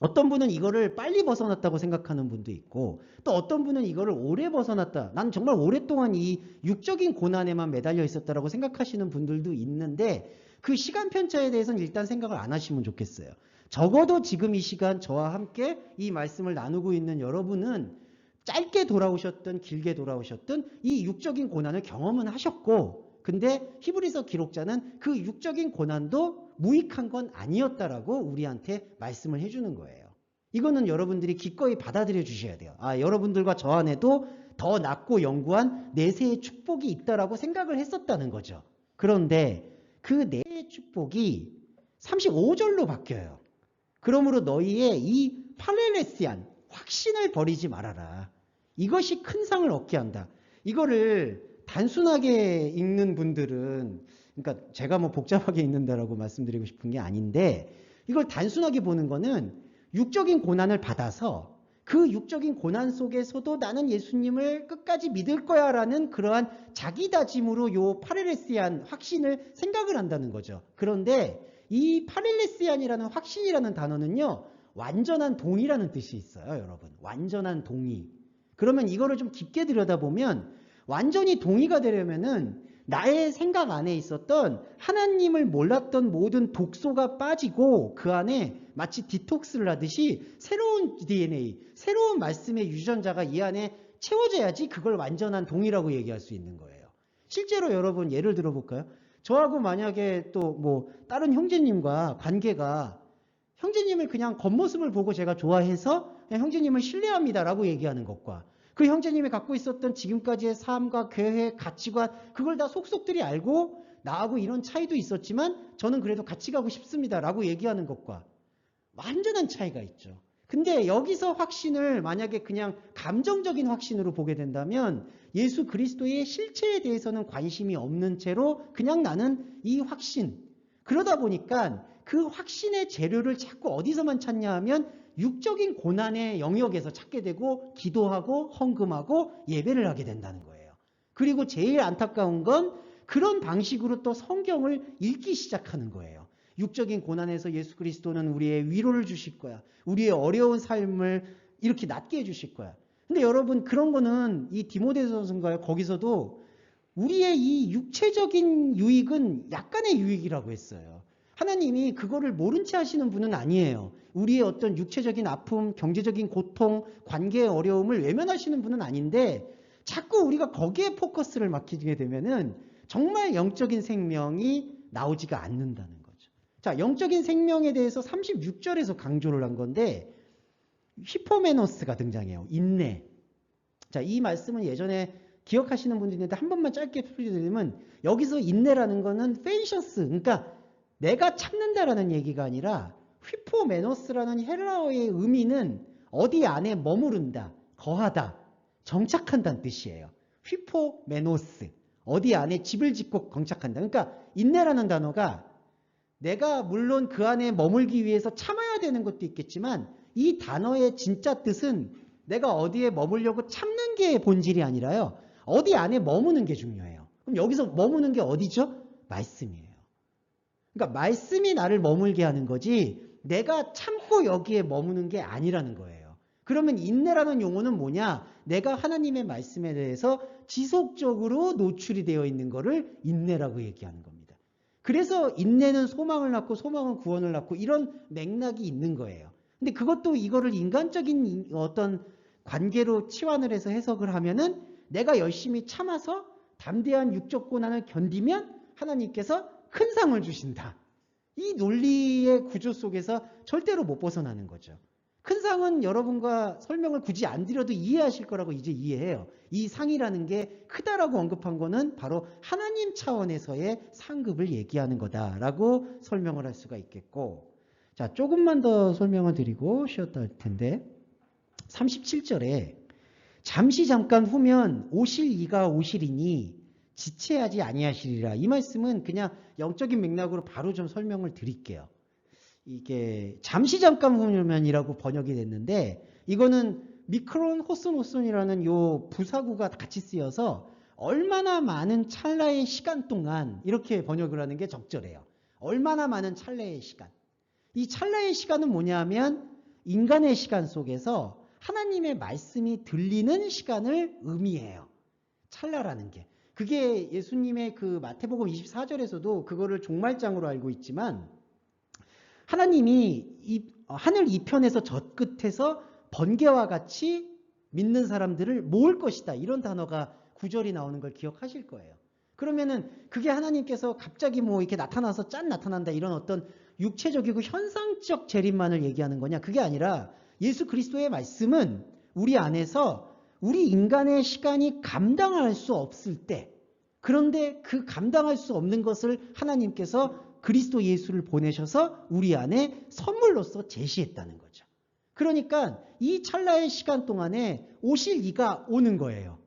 Speaker 1: 어떤 분은 이거를 빨리 벗어났다고 생각하는 분도 있고, 또 어떤 분은 이거를 오래 벗어났다. 난 정말 오랫동안 이 육적인 고난에만 매달려 있었다라고 생각하시는 분들도 있는데, 그 시간 편차에 대해서는 일단 생각을 안 하시면 좋겠어요. 적어도 지금 이 시간 저와 함께 이 말씀을 나누고 있는 여러분은 짧게 돌아오셨든 길게 돌아오셨든 이 육적인 고난을 경험은 하셨고, 근데 히브리서 기록자는 그 육적인 고난도 무익한 건 아니었다라고 우리한테 말씀을 해주는 거예요. 이거는 여러분들이 기꺼이 받아들여 주셔야 돼요. 아, 여러분들과 저 안에도 더 낮고 영구한 내세의 축복이 있다라고 생각을 했었다는 거죠. 그런데 그 내세의 축복이 35절로 바뀌어요. 그러므로 너희의 이 팔렐레시안 확신을 버리지 말아라. 이것이 큰 상을 얻게 한다. 이거를 단순하게 읽는 분들은, 그러니까 제가 뭐 복잡하게 읽는다라고 말씀드리고 싶은 게 아닌데, 이걸 단순하게 보는 거는 육적인 고난을 받아서 그 육적인 고난 속에서도 나는 예수님을 끝까지 믿을 거야 라는 그러한 자기 다짐으로 요 파렐레시안 확신을 생각을 한다는 거죠. 그런데 이 파렐레시안이라는 확신이라는 단어는요, 완전한 동의라는 뜻이 있어요, 여러분. 완전한 동의. 그러면 이거를 좀 깊게 들여다보면 완전히 동의가 되려면은 나의 생각 안에 있었던 하나님을 몰랐던 모든 독소가 빠지고 그 안에 마치 디톡스를 하듯이 새로운 DNA, 새로운 말씀의 유전자가 이 안에 채워져야지 그걸 완전한 동의라고 얘기할 수 있는 거예요. 실제로 여러분 예를 들어볼까요? 저하고 만약에 또 뭐 다른 형제님과 관계가, 형제님을 그냥 겉모습을 보고 제가 좋아해서 그냥 형제님을 신뢰합니다라고 얘기하는 것과 그 형제님이 갖고 있었던 지금까지의 삶과 계획, 가치관, 그걸 다 속속들이 알고 나하고 이런 차이도 있었지만 저는 그래도 같이 가고 싶습니다라고 얘기하는 것과 완전한 차이가 있죠. 근데 여기서 확신을 만약에 그냥 감정적인 확신으로 보게 된다면 예수 그리스도의 실체에 대해서는 관심이 없는 채로 그냥 나는 이 확신, 그러다 보니까 그 확신의 재료를 자꾸 어디서만 찾냐 하면 육적인 고난의 영역에서 찾게 되고 기도하고 헌금하고 예배를 하게 된다는 거예요. 그리고 제일 안타까운 건 그런 방식으로 또 성경을 읽기 시작하는 거예요. 육적인 고난에서 예수 그리스도는 우리의 위로를 주실 거야. 우리의 어려운 삶을 이렇게 낫게 해주실 거야. 근데 여러분, 그런 거는 이 디모데전서인가요? 거기서도 우리의 이 육체적인 유익은 약간의 유익이라고 했어요. 하나님이 그거를 모른 채 하시는 분은 아니에요. 우리의 어떤 육체적인 아픔, 경제적인 고통, 관계의 어려움을 외면하시는 분은 아닌데 자꾸 우리가 거기에 포커스를 맡기게 되면은 정말 영적인 생명이 나오지가 않는다는 거죠. 자, 영적인 생명에 대해서 36절에서 강조를 한 건데 히포메노스가 등장해요. 인내. 자, 이 말씀은 예전에 기억하시는 분들이 있는데 한 번만 짧게 풀어드리면 여기서 인내라는 거는 페이셔스, 그러니까 내가 참는다라는 얘기가 아니라 휘포메노스라는 헬라어의 의미는 어디 안에 머무른다, 거하다, 정착한다는 뜻이에요. 휘포메노스, 어디 안에 집을 짓고 정착한다. 그러니까 인내라는 단어가 내가 물론 그 안에 머물기 위해서 참아야 되는 것도 있겠지만 이 단어의 진짜 뜻은 내가 어디에 머물려고 참는 게 본질이 아니라요, 어디 안에 머무는 게 중요해요. 그럼 여기서 머무는 게 어디죠? 말씀이에요. 그러니까 말씀이 나를 머물게 하는 거지 내가 참고 여기에 머무는 게 아니라는 거예요. 그러면 인내라는 용어는 뭐냐? 내가 하나님의 말씀에 대해서 지속적으로 노출이 되어 있는 거를 인내라고 얘기하는 겁니다. 그래서 인내는 소망을 낳고 소망은 구원을 낳고 이런 맥락이 있는 거예요. 근데 그것도 이거를 인간적인 어떤 관계로 치환을 해서 해석을 하면은 내가 열심히 참아서 담대한 육적 고난을 견디면 하나님께서 큰 상을 주신다. 이 논리의 구조 속에서 절대로 못 벗어나는 거죠. 큰 상은 여러분과 설명을 굳이 안 드려도 이해하실 거라고 이제 이해해요. 이 상이라는 게 크다라고 언급한 거는 바로 하나님 차원에서의 상급을 얘기하는 거다라고 설명을 할 수가 있겠고, 자, 조금만 더 설명을 드리고 쉬었다 할 텐데 37절에 잠시 잠깐 후면 오실 이가 오시리니 지체하지 아니하시리라. 이 말씀은 그냥 영적인 맥락으로 바로 좀 설명을 드릴게요. 이게 잠시 잠깐 후면이라고 번역이 됐는데 이거는 미크론 호손호손이라는 요 부사구가 같이 쓰여서 얼마나 많은 찰나의 시간 동안 이렇게 번역을 하는 게 적절해요. 얼마나 많은 찰나의 시간. 이 찰나의 시간은 뭐냐 하면
Speaker 2: 인간의 시간 속에서 하나님의 말씀이 들리는 시간을 의미해요. 찰나라는 게. 그게 예수님의 그 마태복음 24절에서도 그거를 종말장으로 알고 있지만 하나님이 하늘 이편에서 저 끝에서 번개와 같이 믿는 사람들을 모을 것이다. 이런 단어가 구절이 나오는 걸 기억하실 거예요. 그러면은 그게 하나님께서 갑자기 뭐 이렇게 나타나서 짠 나타난다 이런 어떤 육체적이고 현상적 재림만을 얘기하는 거냐? 그게 아니라 예수 그리스도의 말씀은 우리 안에서 우리 인간의 시간이 감당할 수 없을 때, 그런데 그 감당할 수 없는 것을 하나님께서 그리스도 예수를 보내셔서 우리 안에 선물로서 제시했다는 거죠. 그러니까 이 찰나의 시간 동안에 오실 이가 오는 거예요.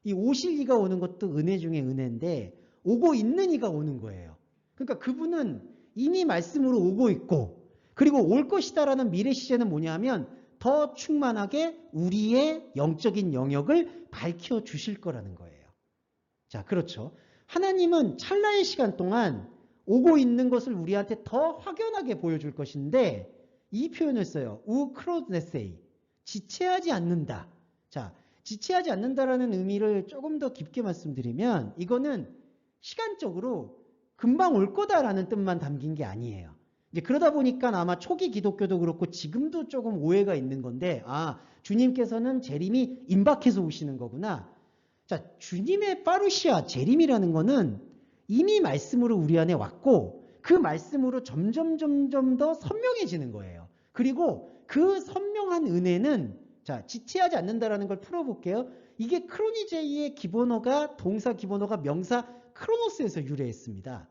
Speaker 2: 이 오실 이가 오는 것도 은혜 중에 은혜인데 오고 있는 이가 오는 거예요. 그러니까 그분은 이미 말씀으로 오고 있고, 그리고 올 것이다라는 미래 시제는 뭐냐면 더 충만하게 우리의 영적인 영역을 밝혀 주실 거라는 거예요. 자, 그렇죠. 하나님은 찰나의 시간 동안 오고 있는 것을 우리한테 더 확연하게 보여줄 것인데 이 표현을 써요. 우크로네세이, 지체하지 않는다. 자, 지체하지 않는다라는 의미를 조금 더 깊게 말씀드리면 이거는 시간적으로 금방 올 거다라는 뜻만 담긴 게 아니에요. 이제 그러다 보니까 아마 초기 기독교도 그렇고 지금도 조금 오해가 있는 건데, 아, 주님께서는 재림이 임박해서 오시는 거구나. 자, 주님의 파루시아, 재림이라는 거는 이미 말씀으로 우리 안에 왔고 그 말씀으로 점점 더 선명해지는 거예요. 그리고 그 선명한 은혜는, 자, 지체하지 않는다라는 걸 풀어볼게요. 이게 크로니제이의 기본어가, 동사 기본어가 명사 크로노스에서 유래했습니다.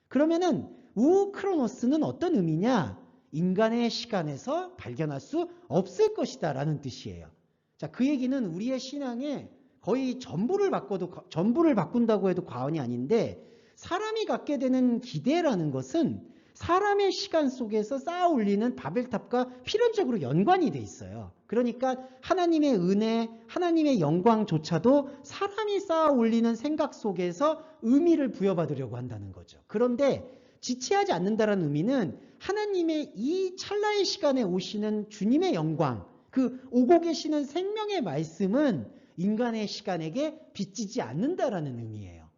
Speaker 2: 그러면은 우크로노스는 어떤 의미냐? 인간의 시간에서 발견할 수 없을 것이다 라는 뜻이에요. 자, 그 얘기는 우리의 신앙에 거의 전부를 바꾼다고 해도 과언이 아닌데, 사람이 갖게 되는 기대라는 것은 사람의 시간 속에서 쌓아 올리는 바벨탑과 필연적으로 연관이 돼 있어요. 그러니까 하나님의 은혜, 하나님의 영광조차도 사람이 쌓아 올리는 생각 속에서 의미를 부여받으려고 한다는 거죠. 그런데 지체하지 않는다는 의미는 하나님의 이 찰나의 시간에 오시는 주님의 영광, 그 오고 계시는 생명의 말씀은 인간의 시간에게 빚지지 않는다라는 의미예요.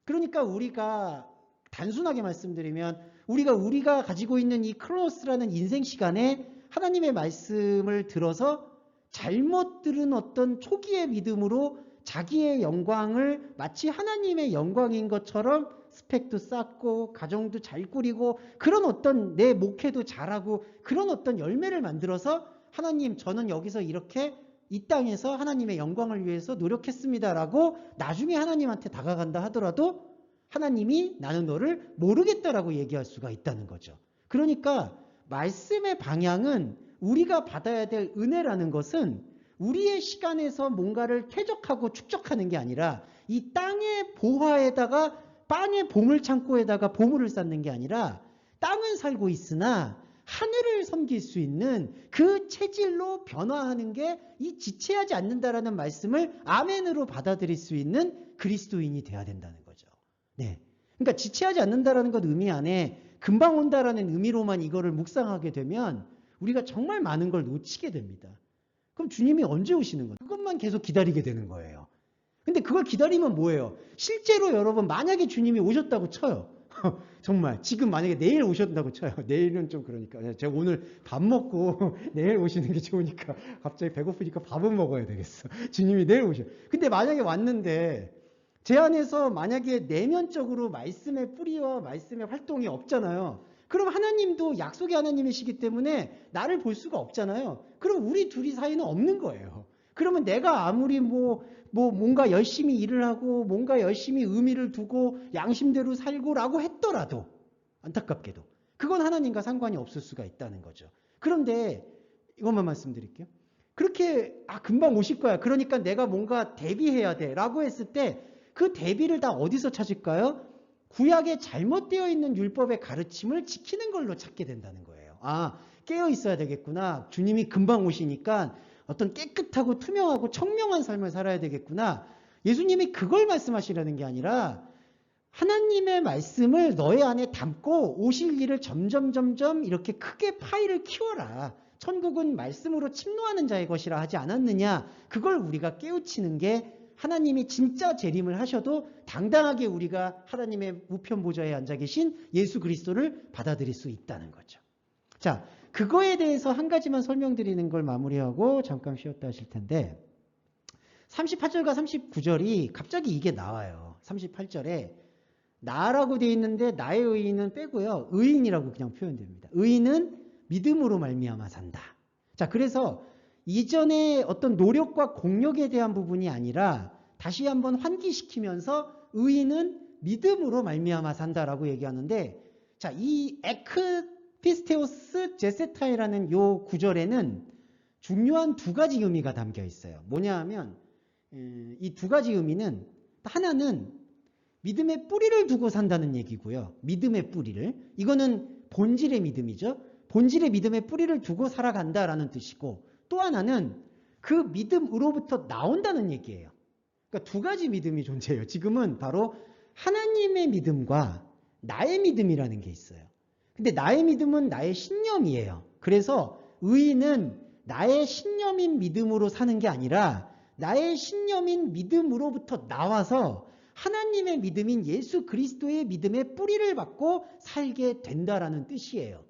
Speaker 2: 그러니까 우리가 단순하게 말씀드리면 우리가 가지고 있는 이 크로노스라는 인생 시간에 하나님의 말씀을 들어서 잘못 들은 어떤 초기의 믿음으로 자기의 영광을 마치 하나님의 영광인 것처럼 스펙도 쌓고 가정도 잘 꾸리고 그런 어떤 내 목회도 잘하고 그런 어떤 열매를 만들어서 하나님, 저는 여기서 이렇게 이 땅에서 하나님의 영광을 위해서 노력했습니다라고 나중에 하나님한테 다가간다 하더라도 하나님이 나는 너를 모르겠다라고 얘기할 수가 있다는 거죠. 그러니까 말씀의 방향은, 우리가 받아야 될 은혜라는 것은 우리의 시간에서 뭔가를 쾌적하고 축적하는 게 아니라 이 땅의 보화에다가, 땅의 보물창고에다가 보물을 쌓는 게 아니라 땅은 살고 있으나 하늘을 섬길 수 있는 그 체질로 변화하는 게 이 지체하지 않는다라는 말씀을 아멘으로 받아들일 수 있는 그리스도인이 돼야 된다는 거죠. 네. 그러니까 지체하지 않는다라는 것 의미 안에 금방 온다라는 의미로만 이거를 묵상하게 되면 우리가 정말 많은 걸 놓치게 됩니다. 그럼 주님이 언제 오시는 거예요? 그것만 계속 기다리게 되는 거예요. 근데 그걸 기다리면 뭐예요? 실제로 여러분, 만약에 주님이 오셨다고 쳐요. 정말 지금 만약에 내일 오셨다고 쳐요. 내일은 좀 그러니까 제가 오늘 밥 먹고 내일 오시는 게 좋으니까 갑자기 배고프니까 밥은 먹어야 되겠어. 주님이 내일 오셔. 근데 만약에 왔는데 제 안에서 만약에 내면적으로 말씀의 뿌리와 말씀의 활동이 없잖아요. 그럼 하나님도 약속의 하나님이시기 때문에 나를 볼 수가 없잖아요. 그럼 우리 둘이 사이는 없는 거예요. 그러면 내가 아무리 뭔가 열심히 일을 하고 뭔가 열심히 의미를 두고 양심대로 살고라고 했더라도 안타깝게도 그건 하나님과 상관이 없을 수가 있다는 거죠. 그런데 이것만 말씀드릴게요. 그렇게 금방 오실 거야. 그러니까 내가 뭔가 대비해야 돼 라고 했을 때 그 대비를 다 어디서 찾을까요? 구약에 잘못되어 있는 율법의 가르침을 지키는 걸로 찾게 된다는 거예요. 깨어 있어야 되겠구나. 주님이 금방 오시니까 어떤 깨끗하고 투명하고 청명한 삶을 살아야 되겠구나. 예수님이 그걸 말씀하시려는 게 아니라 하나님의 말씀을 너의 안에 담고 오실 일을 점점 이렇게 크게 파일을 키워라. 천국은 말씀으로 침노하는 자의 것이라 하지 않았느냐. 그걸 우리가 깨우치는 게 하나님이 진짜 재림을 하셔도 당당하게 우리가 하나님의 우편 보좌에 앉아 계신 예수 그리스도를 받아들일 수 있다는 거죠. 자, 그거에 대해서 한 가지만 설명드리는 걸 마무리하고 잠깐 쉬었다 하실 텐데 38절과 39절이 갑자기 이게 나와요. 38절에 나라고 되어 있는데 나의 의인은 빼고요. 의인이라고 그냥 표현됩니다. 의인은 믿음으로 말미암아 산다. 자, 그래서 이전에 어떤 노력과 공력에 대한 부분이 아니라 다시 한번 환기시키면서 의인은 믿음으로 말미암아 산다라고 얘기하는데, 자, 이 에크피스테오스 제세타이라는 요 구절에는 중요한 두 가지 의미가 담겨 있어요. 뭐냐 하면 이 두 가지 의미는 하나는 믿음의 뿌리를 두고 산다는 얘기고요. 믿음의 뿌리를. 이거는 본질의 믿음이죠. 본질의 믿음의 뿌리를 두고 살아간다라는 뜻이고, 또 하나는 그 믿음으로부터 나온다는 얘기예요. 그러니까 두 가지 믿음이 존재해요. 지금은 바로 하나님의 믿음과 나의 믿음이라는 게 있어요. 근데 나의 믿음은 나의 신념이에요. 그래서 의인은 나의 신념인 믿음으로 사는 게 아니라 나의 신념인 믿음으로부터 나와서 하나님의 믿음인 예수 그리스도의 믿음의 뿌리를 받고 살게 된다라는 뜻이에요.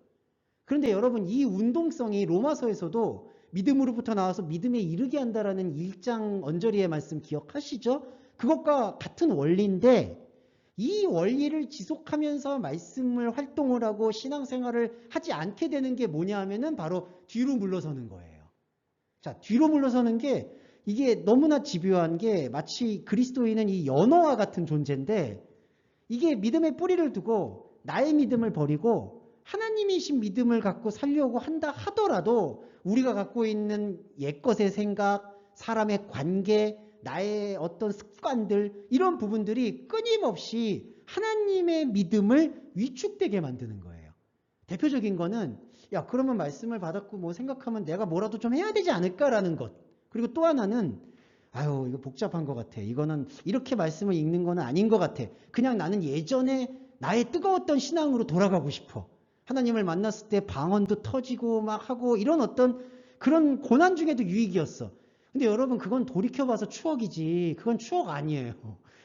Speaker 2: 그런데 여러분, 이 운동성이 로마서에서도 믿음으로부터 나와서 믿음에 이르게 한다라는 1장 언저리의 말씀 기억하시죠? 그것과 같은 원리인데 이 원리를 지속하면서 말씀을 활동을 하고 신앙생활을 하지 않게 되는 게 뭐냐 하면은 바로 뒤로 물러서는 거예요. 자, 뒤로 물러서는 게 이게 너무나 집요한 게 마치 그리스도인은 이 연어와 같은 존재인데 이게 믿음의 뿌리를 두고 나의 믿음을 버리고 하나님이신 믿음을 갖고 살려고 한다 하더라도 우리가 갖고 있는 옛것의 생각, 사람의 관계, 나의 어떤 습관들 이런 부분들이 끊임없이 하나님의 믿음을 위축되게 만드는 거예요. 대표적인 거는 야, 그러면 말씀을 받았고 뭐 생각하면 내가 뭐라도 좀 해야 되지 않을까라는 것. 그리고 또 하나는 아유, 이거 복잡한 것 같아. 이거는 이렇게 말씀을 읽는 거는 아닌 것 같아. 그냥 나는 예전에 나의 뜨거웠던 신앙으로 돌아가고 싶어. 하나님을 만났을 때 방언도 터지고 막 하고 이런 어떤 그런 고난 중에도 유익이었어. 근데 여러분, 그건 돌이켜봐서 추억이지. 그건 추억 아니에요.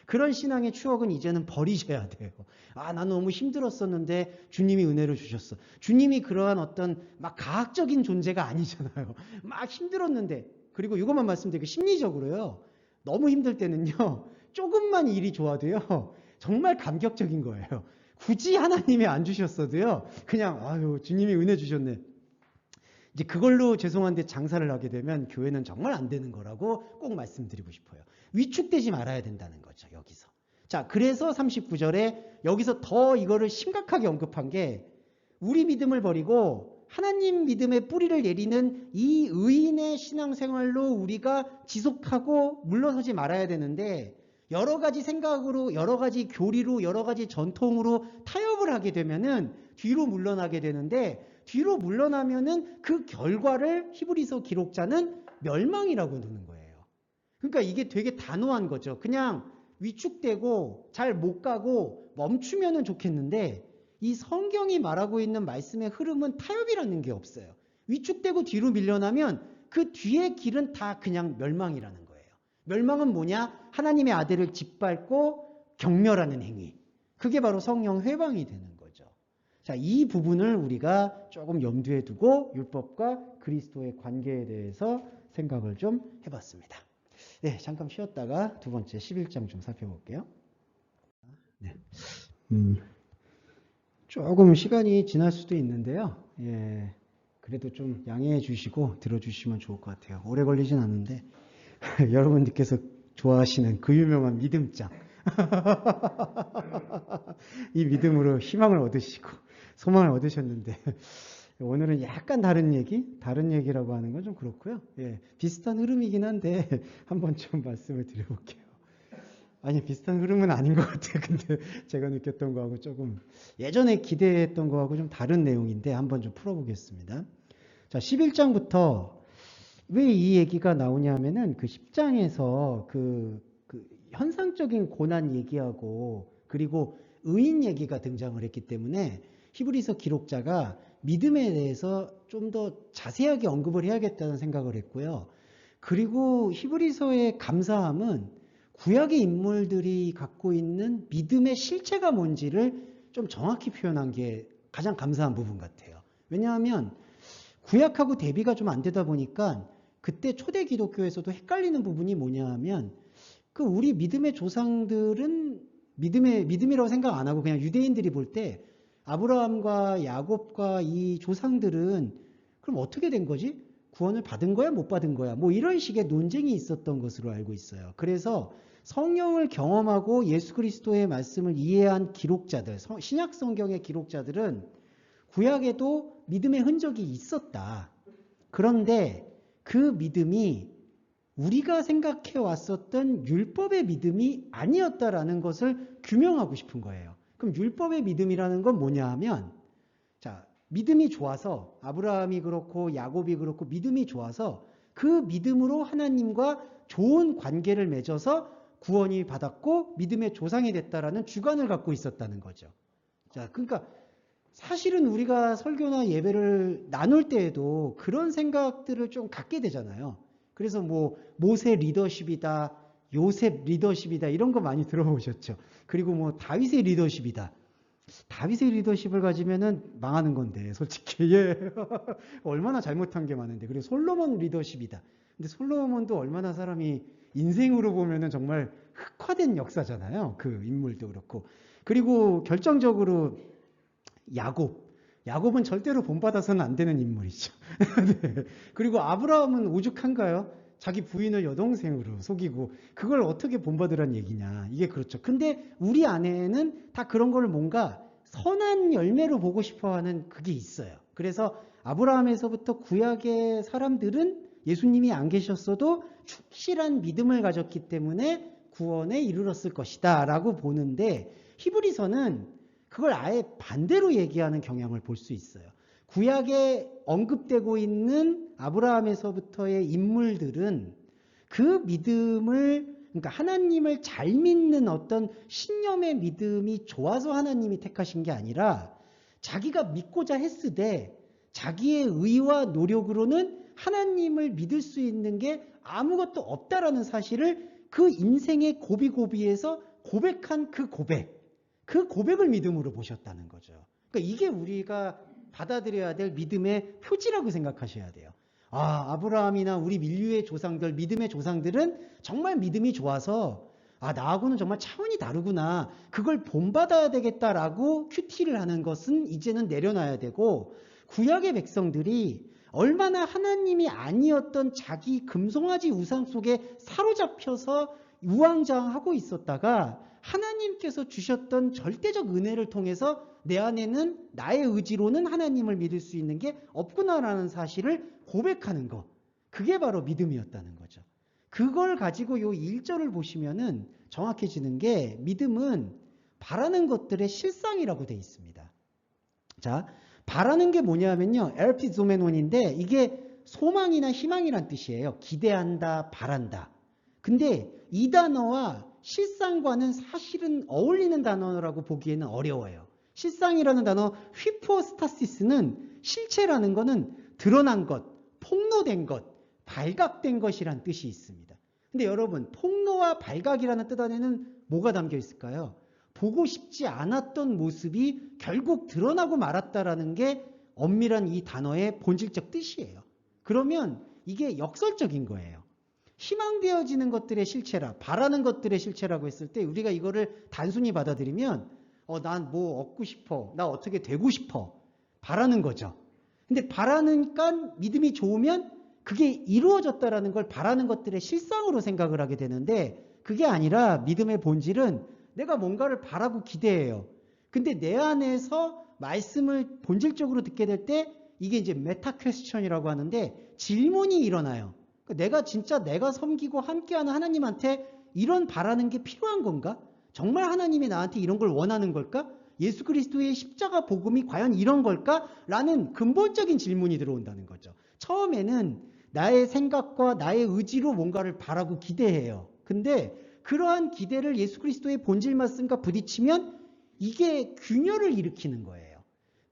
Speaker 2: 그런 신앙의 추억은 이제는 버리셔야 돼요. 아, 나는 너무 힘들었었는데 주님이 은혜를 주셨어. 주님이 그러한 어떤 막 가학적인 존재가 아니잖아요. 막 힘들었는데. 그리고 이것만 말씀드리고 심리적으로요. 너무 힘들 때는요. 조금만 일이 좋아도요. 정말 감격적인 거예요. 굳이 하나님이 안 주셨어도요. 그냥 아유, 주님이 은혜 주셨네. 이제 그걸로 죄송한데 장사를 하게 되면 교회는 정말 안 되는 거라고 꼭 말씀드리고 싶어요. 위축되지 말아야 된다는 거죠, 여기서. 자, 그래서 39절에 여기서 더 이거를 심각하게 언급한 게 우리 믿음을 버리고 하나님 믿음의 뿌리를 내리는 이 의인의 신앙생활로 우리가 지속하고 물러서지 말아야 되는데 여러 가지 생각으로, 여러 가지 교리로, 여러 가지 전통으로 타협을 하게 되면은 뒤로 물러나게 되는데 뒤로 물러나면은 그 결과를 히브리서 기록자는 멸망이라고 두는 거예요. 그러니까 이게 되게 단호한 거죠. 그냥 위축되고 잘 못 가고 멈추면은 좋겠는데 이 성경이 말하고 있는 말씀의 흐름은 타협이라는 게 없어요. 위축되고 뒤로 밀려나면 그 뒤의 길은 다 그냥 멸망이라는 거예요. 멸망은 뭐냐? 하나님의 아들을 짓밟고 경멸하는 행위. 그게 바로 성령 회방이 되는 거죠. 자, 이 부분을 우리가 조금 염두에 두고 율법과 그리스도의 관계에 대해서 생각을 좀 해봤습니다. 네, 잠깐 쉬었다가 두 번째 11장 좀 살펴볼게요. 네. 조금 시간이 지날 수도 있는데요. 예, 그래도 좀 양해해 주시고 들어주시면 좋을 것 같아요. 오래 걸리진 않는데 여러분들께서 좋아하시는 그 유명한 믿음장 이 믿음으로 희망을 얻으시고 소망을 얻으셨는데 오늘은 약간 다른 얘기라고 하는 건 좀 그렇고요. 예, 비슷한 흐름이긴 한데 한번 좀 말씀을 드려볼게요. 아니, 비슷한 흐름은 아닌 것 같아요. 근데 제가 느꼈던 거하고 조금 예전에 기대했던 거하고 좀 다른 내용인데 한번 좀 풀어보겠습니다. 자, 11장부터 왜 이 얘기가 나오냐 하면은 그 10장에서 그 현상적인 고난 얘기하고 그리고 의인 얘기가 등장을 했기 때문에 히브리서 기록자가 믿음에 대해서 좀 더 자세하게 언급을 해야겠다는 생각을 했고요. 그리고 히브리서의 감사함은 구약의 인물들이 갖고 있는 믿음의 실체가 뭔지를 좀 정확히 표현한 게 가장 감사한 부분 같아요. 왜냐하면 구약하고 대비가 좀 안 되다 보니까 그때 초대 기독교에서도 헷갈리는 부분이 뭐냐 하면 그 우리 믿음의 조상들은 믿음이라고 생각 안 하고 그냥 유대인들이 볼 때 아브라함과 야곱과 이 조상들은 그럼 어떻게 된 거지? 구원을 받은 거야? 못 받은 거야? 뭐 이런 식의 논쟁이 있었던 것으로 알고 있어요. 그래서 성령을 경험하고 예수 그리스도의 말씀을 이해한 기록자들, 신약 성경의 기록자들은 구약에도 믿음의 흔적이 있었다. 그런데 그 믿음이 우리가 생각해 왔었던 율법의 믿음이 아니었다라는 것을 규명하고 싶은 거예요. 그럼 율법의 믿음이라는 건 뭐냐 하면, 자, 믿음이 좋아서, 아브라함이 그렇고 야곱이 그렇고 믿음이 좋아서 그 믿음으로 하나님과 좋은 관계를 맺어서 구원이 받았고 믿음의 조상이 됐다라는 주관을 갖고 있었다는 거죠. 자, 그러니까 사실은 우리가 설교나 예배를 나눌 때에도 그런 생각들을 좀 갖게 되잖아요. 그래서 뭐 모세 리더십이다, 요셉 리더십이다 이런 거 많이 들어보셨죠. 그리고 뭐 다윗의 리더십이다. 다윗의 리더십을 가지면은 망하는 건데 솔직히 예. 얼마나 잘못한 게 많은데. 그리고 솔로몬 리더십이다. 근데 솔로몬도 얼마나 사람이 인생으로 보면은 정말 흑화된 역사잖아요. 그 인물도 그렇고. 그리고 결정적으로 야곱은 절대로 본받아서는 안 되는 인물이죠. 네. 그리고 아브라함은 오죽한가요? 자기 부인을 여동생으로 속이고 그걸 어떻게 본받으란 얘기냐. 이게 그렇죠. 근데 우리 안에는 다 그런 걸 뭔가 선한 열매로 보고 싶어하는 그게 있어요. 그래서 아브라함에서부터 구약의 사람들은 예수님이 안 계셨어도 충실한 믿음을 가졌기 때문에 구원에 이르렀을 것이다 라고 보는데 히브리서는 그걸 아예 반대로 얘기하는 경향을 볼 수 있어요. 구약에 언급되고 있는 아브라함에서부터의 인물들은 그 믿음을, 그러니까 하나님을 잘 믿는 어떤 신념의 믿음이 좋아서 하나님이 택하신 게 아니라 자기가 믿고자 했으되 자기의 의와 노력으로는 하나님을 믿을 수 있는 게 아무것도 없다라는 사실을 그 인생의 고비고비에서 고백한 그 고백을 믿음으로 보셨다는 거죠. 그러니까 이게 우리가 받아들여야 될 믿음의 표지라고 생각하셔야 돼요. 아, 아브라함이나 우리 민류의 조상들, 믿음의 조상들은 정말 믿음이 좋아서 나하고는 정말 차원이 다르구나. 그걸 본받아야 되겠다라고 큐티를 하는 것은 이제는 내려놔야 되고, 구약의 백성들이 얼마나 하나님이 아니었던 자기 금송아지 우상 속에 사로잡혀서 우왕좌왕하고 있었다가 하나님께서 주셨던 절대적 은혜를 통해서 내 안에는 나의 의지로는 하나님을 믿을 수 있는 게 없구나라는 사실을 고백하는 거. 그게 바로 믿음이었다는 거죠. 그걸 가지고 요 1절을 보시면은 정확해지는 게 믿음은 바라는 것들의 실상이라고 되어 있습니다. 자, 바라는 게 뭐냐면요. 엘피조메논인데 이게 소망이나 희망이란 뜻이에요. 기대한다, 바란다. 근데 이 단어와 실상과는 사실은 어울리는 단어라고 보기에는 어려워요. 실상이라는 단어, 휘포스타시스는 실체라는 거는 드러난 것, 폭로된 것, 발각된 것이란 뜻이 있습니다. 근데 여러분, 폭로와 발각이라는 뜻 안에는 뭐가 담겨 있을까요? 보고 싶지 않았던 모습이 결국 드러나고 말았다라는 게 엄밀한 이 단어의 본질적 뜻이에요. 그러면 이게 역설적인 거예요. 희망되어지는 것들의 실체라, 바라는 것들의 실체라고 했을 때 우리가 이거를 단순히 받아들이면 난 뭐 얻고 싶어, 나 어떻게 되고 싶어, 바라는 거죠. 근데 바라니까 믿음이 좋으면 그게 이루어졌다라는 걸 바라는 것들의 실상으로 생각을 하게 되는데 그게 아니라 믿음의 본질은 내가 뭔가를 바라고 기대해요. 근데 내 안에서 말씀을 본질적으로 듣게 될 때 이게 이제 메타 퀘스천이라고 하는데 질문이 일어나요. 내가 진짜 내가 섬기고 함께하는 하나님한테 이런 바라는 게 필요한 건가? 정말 하나님이 나한테 이런 걸 원하는 걸까? 예수 그리스도의 십자가 복음이 과연 이런 걸까? 라는 근본적인 질문이 들어온다는 거죠. 처음에는 나의 생각과 나의 의지로 뭔가를 바라고 기대해요. 근데 그러한 기대를 예수 그리스도의 본질 말씀과 부딪히면 이게 균열을 일으키는 거예요.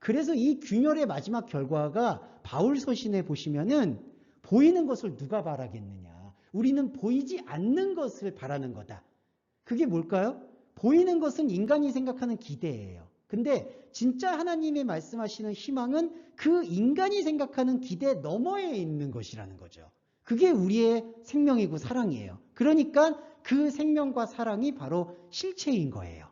Speaker 2: 그래서 이 균열의 마지막 결과가 바울 서신에 보시면은 보이는 것을 누가 바라겠느냐. 우리는 보이지 않는 것을 바라는 거다. 그게 뭘까요? 보이는 것은 인간이 생각하는 기대예요. 근데 진짜 하나님이 말씀하시는 희망은 그 인간이 생각하는 기대 너머에 있는 것이라는 거죠. 그게 우리의 생명이고 사랑이에요. 그러니까 그 생명과 사랑이 바로 실체인 거예요.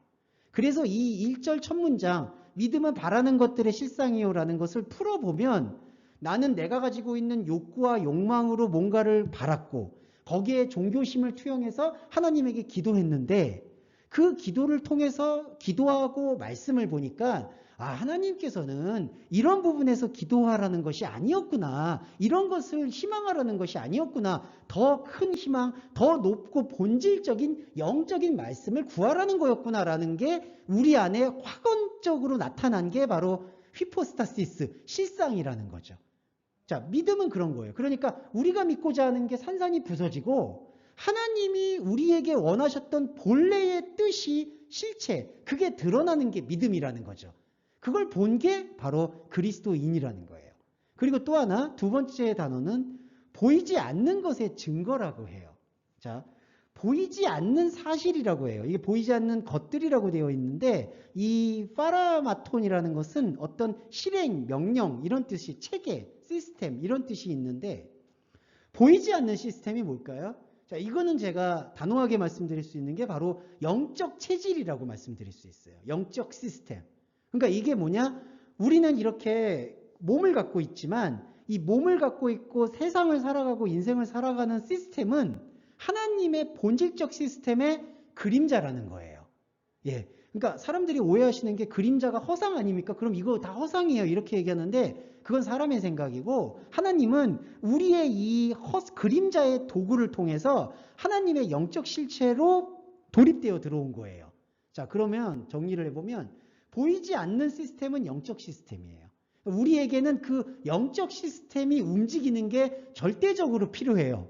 Speaker 2: 그래서 이 1절 첫 문장 믿음은 바라는 것들의 실상이요라는 것을 풀어보면 나는 내가 가지고 있는 욕구와 욕망으로 뭔가를 바랐고 거기에 종교심을 투영해서 하나님에게 기도했는데 그 기도를 통해서 기도하고 말씀을 보니까 하나님께서는 이런 부분에서 기도하라는 것이 아니었구나. 이런 것을 희망하라는 것이 아니었구나. 더 큰 희망, 더 높고 본질적인 영적인 말씀을 구하라는 거였구나라는 게 우리 안에 확언적으로 나타난 게 바로 휘포스타시스, 실상이라는 거죠. 자, 믿음은 그런 거예요. 그러니까 우리가 믿고자 하는 게 산산이 부서지고 하나님이 우리에게 원하셨던 본래의 뜻이 실체, 그게 드러나는 게 믿음이라는 거죠. 그걸 본 게 바로 그리스도인이라는 거예요. 그리고 또 하나, 두 번째 단어는 보이지 않는 것의 증거라고 해요. 자, 보이지 않는 사실이라고 해요. 이게 보이지 않는 것들이라고 되어 있는데 이 파라마톤이라는 것은 어떤 실행, 명령 이런 뜻이 체계, 시스템 이런 뜻이 있는데 보이지 않는 시스템이 뭘까요? 자, 이거는 제가 단호하게 말씀드릴 수 있는 게 바로 영적 체질이라고 말씀드릴 수 있어요. 영적 시스템. 그러니까 이게 뭐냐? 우리는 이렇게 몸을 갖고 있지만 이 몸을 갖고 있고 세상을 살아가고 인생을 살아가는 시스템은 하나님의 본질적 시스템의 그림자라는 거예요. 예. 그러니까 사람들이 오해하시는 게 그림자가 허상 아닙니까? 그럼 이거 다 허상이에요. 이렇게 얘기하는데 그건 사람의 생각이고 하나님은 우리의 이 그림자의 도구를 통해서 하나님의 영적 실체로 도립되어 들어온 거예요. 자, 그러면 정리를 해보면 보이지 않는 시스템은 영적 시스템이에요. 우리에게는 그 영적 시스템이 움직이는 게 절대적으로 필요해요.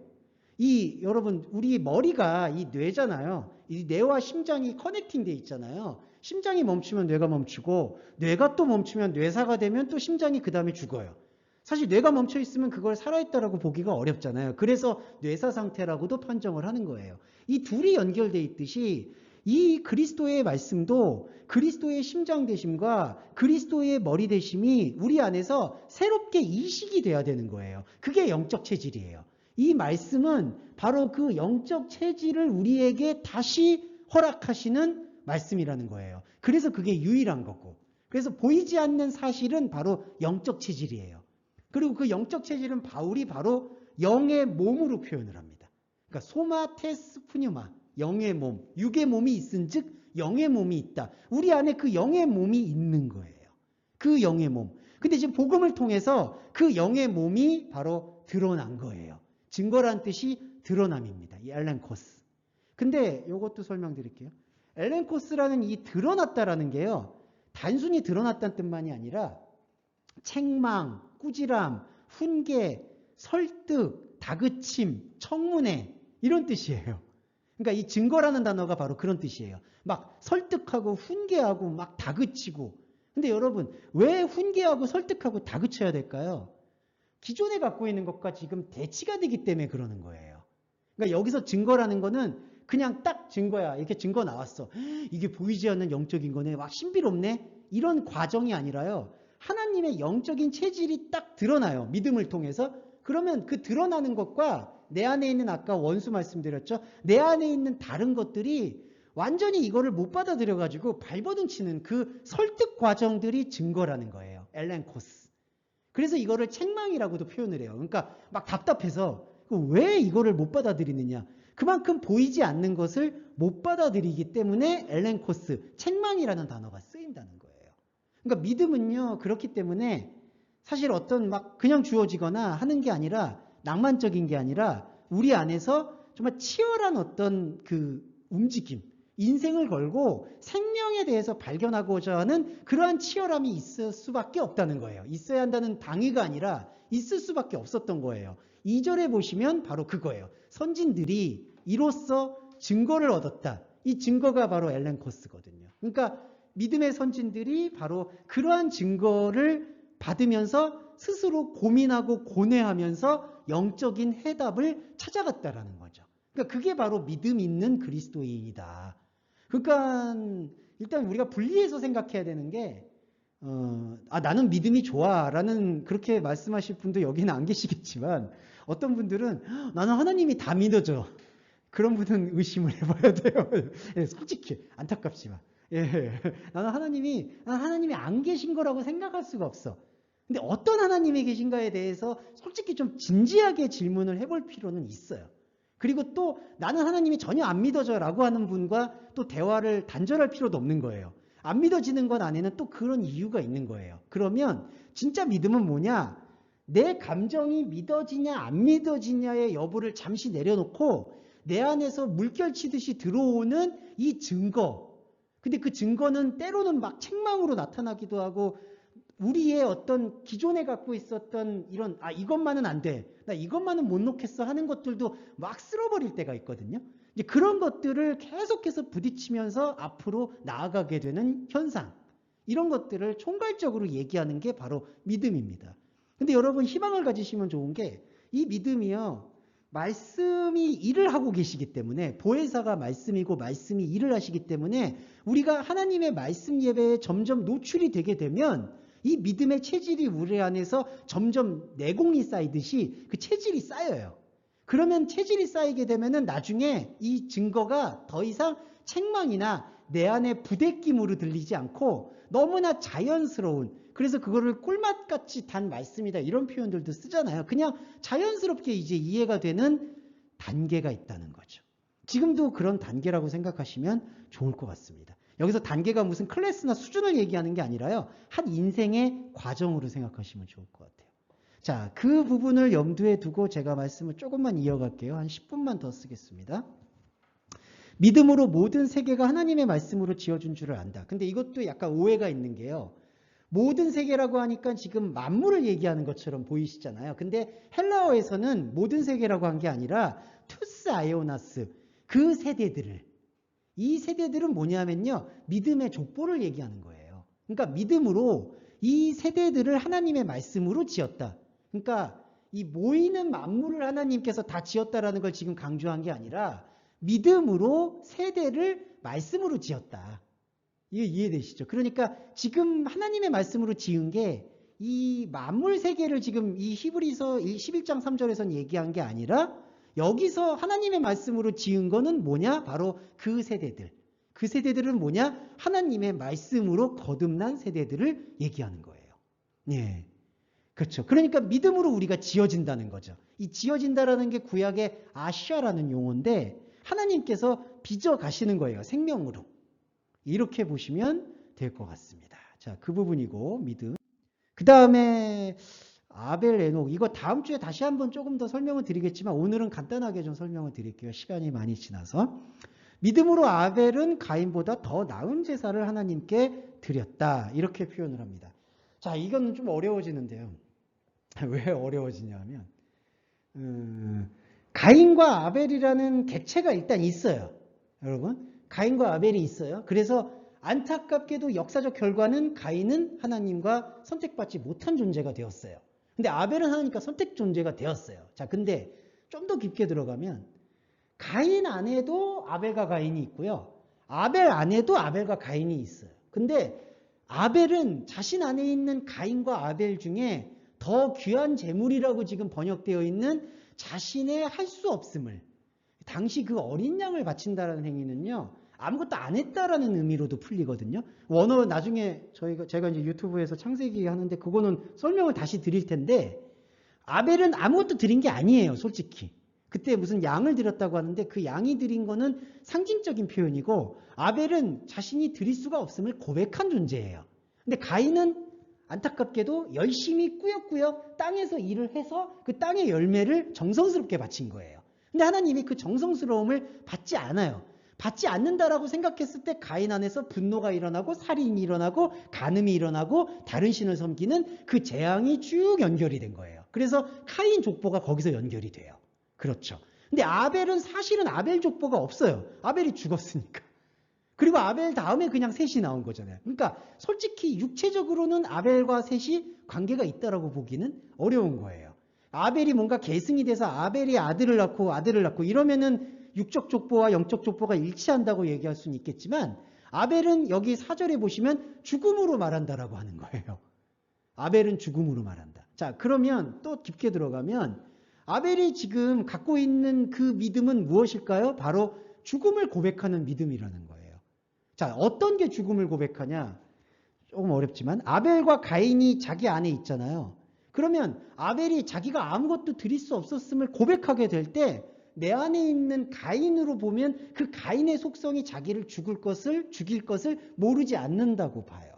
Speaker 2: 여러분, 우리 머리가 이 뇌잖아요. 이 뇌와 심장이 커넥팅 돼 있잖아요. 심장이 멈추면 뇌가 멈추고, 뇌가 또 멈추면 뇌사가 되면 또 심장이 그 다음에 죽어요. 사실 뇌가 멈춰 있으면 그걸 살아있다라고 보기가 어렵잖아요. 그래서 뇌사 상태라고도 판정을 하는 거예요. 이 둘이 연결돼 있듯이 이 그리스도의 말씀도 그리스도의 심장 되심과 그리스도의 머리 되심이 우리 안에서 새롭게 이식이 돼야 되는 거예요. 그게 영적 체질이에요. 이 말씀은 바로 그 영적 체질을 우리에게 다시 허락하시는 말씀이라는 거예요. 그래서 그게 유일한 거고. 그래서 보이지 않는 사실은 바로 영적 체질이에요. 그리고 그 영적 체질은 바울이 바로 영의 몸으로 표현을 합니다. 그러니까 소마테스 푸뉴마, 영의 몸, 육의 몸이 있은즉 영의 몸이 있다. 우리 안에 그 영의 몸이 있는 거예요. 그 영의 몸. 근데 지금 복음을 통해서 그 영의 몸이 바로 드러난 거예요. 증거란 뜻이 드러남입니다. 이 엘렌코스. 근데 이것도 설명드릴게요. 엘렌코스라는 이 드러났다라는 게요. 단순히 드러났다는 뜻만이 아니라 책망, 꾸지람, 훈계, 설득, 다그침, 청문회 이런 뜻이에요. 그러니까 이 증거라는 단어가 바로 그런 뜻이에요. 막 설득하고 훈계하고 막 다그치고. 근데 여러분 왜 훈계하고 설득하고 다그쳐야 될까요? 기존에 갖고 있는 것과 지금 대치가 되기 때문에 그러는 거예요. 그러니까 여기서 증거라는 거는 그냥 딱 증거야. 이렇게 증거 나왔어. 이게 보이지 않는 영적인 거네. 막 신비롭네. 이런 과정이 아니라요. 하나님의 영적인 체질이 딱 드러나요. 믿음을 통해서. 그러면 그 드러나는 것과 내 안에 있는 아까 원수 말씀드렸죠. 내 안에 있는 다른 것들이 완전히 이거를 못 받아들여가지고 발버둥 치는 그 설득 과정들이 증거라는 거예요. 엘렌코스. 그래서 이거를 책망이라고도 표현을 해요. 그러니까 막 답답해서 왜 이거를 못 받아들이느냐. 그만큼 보이지 않는 것을 못 받아들이기 때문에 엘렌코스, 책망이라는 단어가 쓰인다는 거예요. 그러니까 믿음은요. 그렇기 때문에 사실 어떤 막 그냥 주어지거나 하는 게 아니라 낭만적인 게 아니라 우리 안에서 정말 치열한 어떤 그 움직임, 인생을 걸고 생명에 대해서 발견하고자 하는 그러한 치열함이 있을 수밖에 없다는 거예요. 있어야 한다는 당위가 아니라 있을 수밖에 없었던 거예요. 2절에 보시면 바로 그거예요. 선진들이 이로써 증거를 얻었다. 이 증거가 바로 엘렌코스거든요. 그러니까 믿음의 선진들이 바로 그러한 증거를 받으면서 스스로 고민하고 고뇌하면서 영적인 해답을 찾아갔다라는 거죠. 그러니까 그게 바로 믿음 있는 그리스도인이다. 그러니까 일단 우리가 분리해서 생각해야 되는 게 나는 믿음이 좋아라는 그렇게 말씀하실 분도 여기는 안 계시겠지만 어떤 분들은 나는 하나님이 다 믿어져. 그런 분은 의심을 해봐야 돼요. 예, 솔직히 안타깝지만 나는 하나님이 안 계신 거라고 생각할 수가 없어. 근데 어떤 하나님이 계신가에 대해서 솔직히 좀 진지하게 질문을 해볼 필요는 있어요. 그리고 또 나는 하나님이 전혀 안 믿어져라고 하는 분과 또 대화를 단절할 필요도 없는 거예요. 안 믿어지는 것 안에는 또 그런 이유가 있는 거예요. 그러면 진짜 믿음은 뭐냐? 내 감정이 믿어지냐 안 믿어지냐의 여부를 잠시 내려놓고 내 안에서 물결치듯이 들어오는 이 증거. 근데 그 증거는 때로는 막 책망으로 나타나기도 하고 우리의 어떤 기존에 갖고 있었던 이런 이것만은 안 돼. 나 이것만은 못 놓겠어 하는 것들도 막 쓸어버릴 때가 있거든요. 이제 그런 것들을 계속해서 부딪히면서 앞으로 나아가게 되는 현상. 이런 것들을 총괄적으로 얘기하는 게 바로 믿음입니다. 근데 여러분 희망을 가지시면 좋은 게 이 믿음이요. 말씀이 일을 하고 계시기 때문에 보혜사가 말씀이고 말씀이 일을 하시기 때문에 우리가 하나님의 말씀 예배에 점점 노출이 되게 되면 이 믿음의 체질이 우리 안에서 점점 내공이 쌓이듯이 그 체질이 쌓여요. 그러면 체질이 쌓이게 되면은 나중에 이 증거가 더 이상 책망이나 내 안에 부대낌으로 들리지 않고 너무나 자연스러운, 그래서 그거를 꿀맛같이 단 말씀이다 이런 표현들도 쓰잖아요. 그냥 자연스럽게 이제 이해가 되는 단계가 있다는 거죠. 지금도 그런 단계라고 생각하시면 좋을 것 같습니다. 여기서 단계가 무슨 클래스나 수준을 얘기하는 게 아니라요. 한 인생의 과정으로 생각하시면 좋을 것 같아요. 자, 그 부분을 염두에 두고 제가 말씀을 조금만 이어갈게요. 한 10분만 더 쓰겠습니다. 믿음으로 모든 세계가 하나님의 말씀으로 지어준 줄을 안다. 근데 이것도 약간 오해가 있는 게요. 모든 세계라고 하니까 지금 만물을 얘기하는 것처럼 보이시잖아요. 근데 헬라어에서는 모든 세계라고 한 게 아니라 투스 아이오나스, 그 세대들을. 이 세대들은 뭐냐면요. 믿음의 족보를 얘기하는 거예요. 그러니까 믿음으로 이 세대들을 하나님의 말씀으로 지었다. 그러니까 이 모이는 만물을 하나님께서 다 지었다라는 걸 지금 강조한 게 아니라 믿음으로 세대를 말씀으로 지었다. 이게 이해되시죠? 그러니까 지금 하나님의 말씀으로 지은 게 이 만물 세계를 지금 이 히브리서 11장 3절에서는 얘기한 게 아니라 여기서 하나님의 말씀으로 지은 거는 뭐냐? 바로 그 세대들. 그 세대들은 뭐냐? 하나님의 말씀으로 거듭난 세대들을 얘기하는 거예요. 예. 그렇죠. 그러니까 믿음으로 우리가 지어진다는 거죠. 이 지어진다라는 게 구약의 아샤라는 용어인데 하나님께서 빚어 가시는 거예요. 생명으로. 이렇게 보시면 될 것 같습니다. 자, 그 부분이고 믿음. 그 다음에 아벨, 에녹. 이거 다음 주에 다시 한번 조금 더 설명을 드리겠지만 오늘은 간단하게 좀 설명을 드릴게요. 시간이 많이 지나서. 믿음으로 아벨은 가인보다 더 나은 제사를 하나님께 드렸다. 이렇게 표현을 합니다. 자, 이건 좀 어려워지는데요. 왜 어려워지냐면 가인과 아벨이라는 객체가 일단 있어요. 여러분. 가인과 아벨이 있어요. 그래서 안타깝게도 역사적 결과는 가인은 하나님과 선택받지 못한 존재가 되었어요. 근데 아벨은 하나님과 선택 존재가 되었어요. 자, 근데 좀 더 깊게 들어가면 가인 안에도 아벨과 가인이 있고요. 아벨 안에도 아벨과 가인이 있어요. 근데 아벨은 자신 안에 있는 가인과 아벨 중에 더 귀한 재물이라고 지금 번역되어 있는 자신의 할 수 없음을, 당시 그 어린 양을 바친다라는 행위는요, 아무것도 안 했다라는 의미로도 풀리거든요. 원어 나중에 제가 이제 유튜브에서 창세기 하는데 그거는 설명을 다시 드릴 텐데 아벨은 아무것도 드린 게 아니에요, 솔직히. 그때 무슨 양을 드렸다고 하는데 그 양이 드린 거는 상징적인 표현이고 아벨은 자신이 드릴 수가 없음을 고백한 존재예요. 근데 가인은 안타깝게도 열심히 꾸역꾸역 땅에서 일을 해서 그 땅의 열매를 정성스럽게 바친 거예요. 근데 하나님이 그 정성스러움을 받지 않아요. 받지 않는다라고 생각했을 때 가인 안에서 분노가 일어나고 살인이 일어나고 간음이 일어나고 다른 신을 섬기는 그 재앙이 쭉 연결이 된 거예요. 그래서 카인 족보가 거기서 연결이 돼요. 그렇죠. 근데 아벨은 사실은 아벨 족보가 없어요. 아벨이 죽었으니까. 그리고 아벨 다음에 그냥 셋이 나온 거잖아요. 그러니까 솔직히 육체적으로는 아벨과 셋이 관계가 있다라고 보기는 어려운 거예요. 아벨이 뭔가 계승이 돼서 아벨이 아들을 낳고 이러면은 육적 족보와 영적 족보가 일치한다고 얘기할 수는 있겠지만 아벨은 여기 4절에 보시면 죽음으로 말한다라고 하는 거예요. 아벨은 죽음으로 말한다. 자, 그러면 또 깊게 들어가면 아벨이 지금 갖고 있는 그 믿음은 무엇일까요? 바로 죽음을 고백하는 믿음이라는 거예요. 자, 어떤 게 죽음을 고백하냐? 조금 어렵지만 아벨과 가인이 자기 안에 있잖아요. 그러면 아벨이 자기가 아무것도 드릴 수 없었음을 고백하게 될 때 내 안에 있는 가인으로 보면 그 가인의 속성이 자기를 죽일 것을 모르지 않는다고 봐요.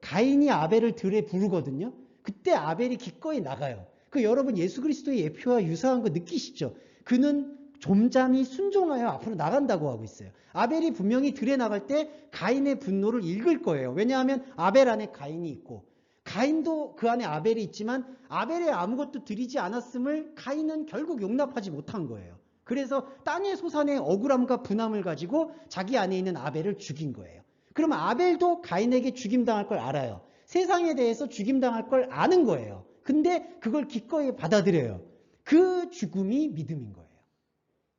Speaker 2: 가인이 아벨을 들에 부르거든요. 그때 아벨이 기꺼이 나가요. 그 여러분 예수 그리스도의 예표와 유사한 거 느끼시죠? 그는 좀잠이 순종하여 앞으로 나간다고 하고 있어요. 아벨이 분명히 들에 나갈 때 가인의 분노를 읽을 거예요. 왜냐하면 아벨 안에 가인이 있고 가인도 그 안에 아벨이 있지만 아벨에 아무것도 드리지 않았음을 가인은 결국 용납하지 못한 거예요. 그래서 땅의 소산의 억울함과 분함을 가지고 자기 안에 있는 아벨을 죽인 거예요. 그럼 아벨도 가인에게 죽임당할 걸 알아요. 세상에 대해서 죽임당할 걸 아는 거예요. 근데 그걸 기꺼이 받아들여요. 그 죽음이 믿음인 거예요.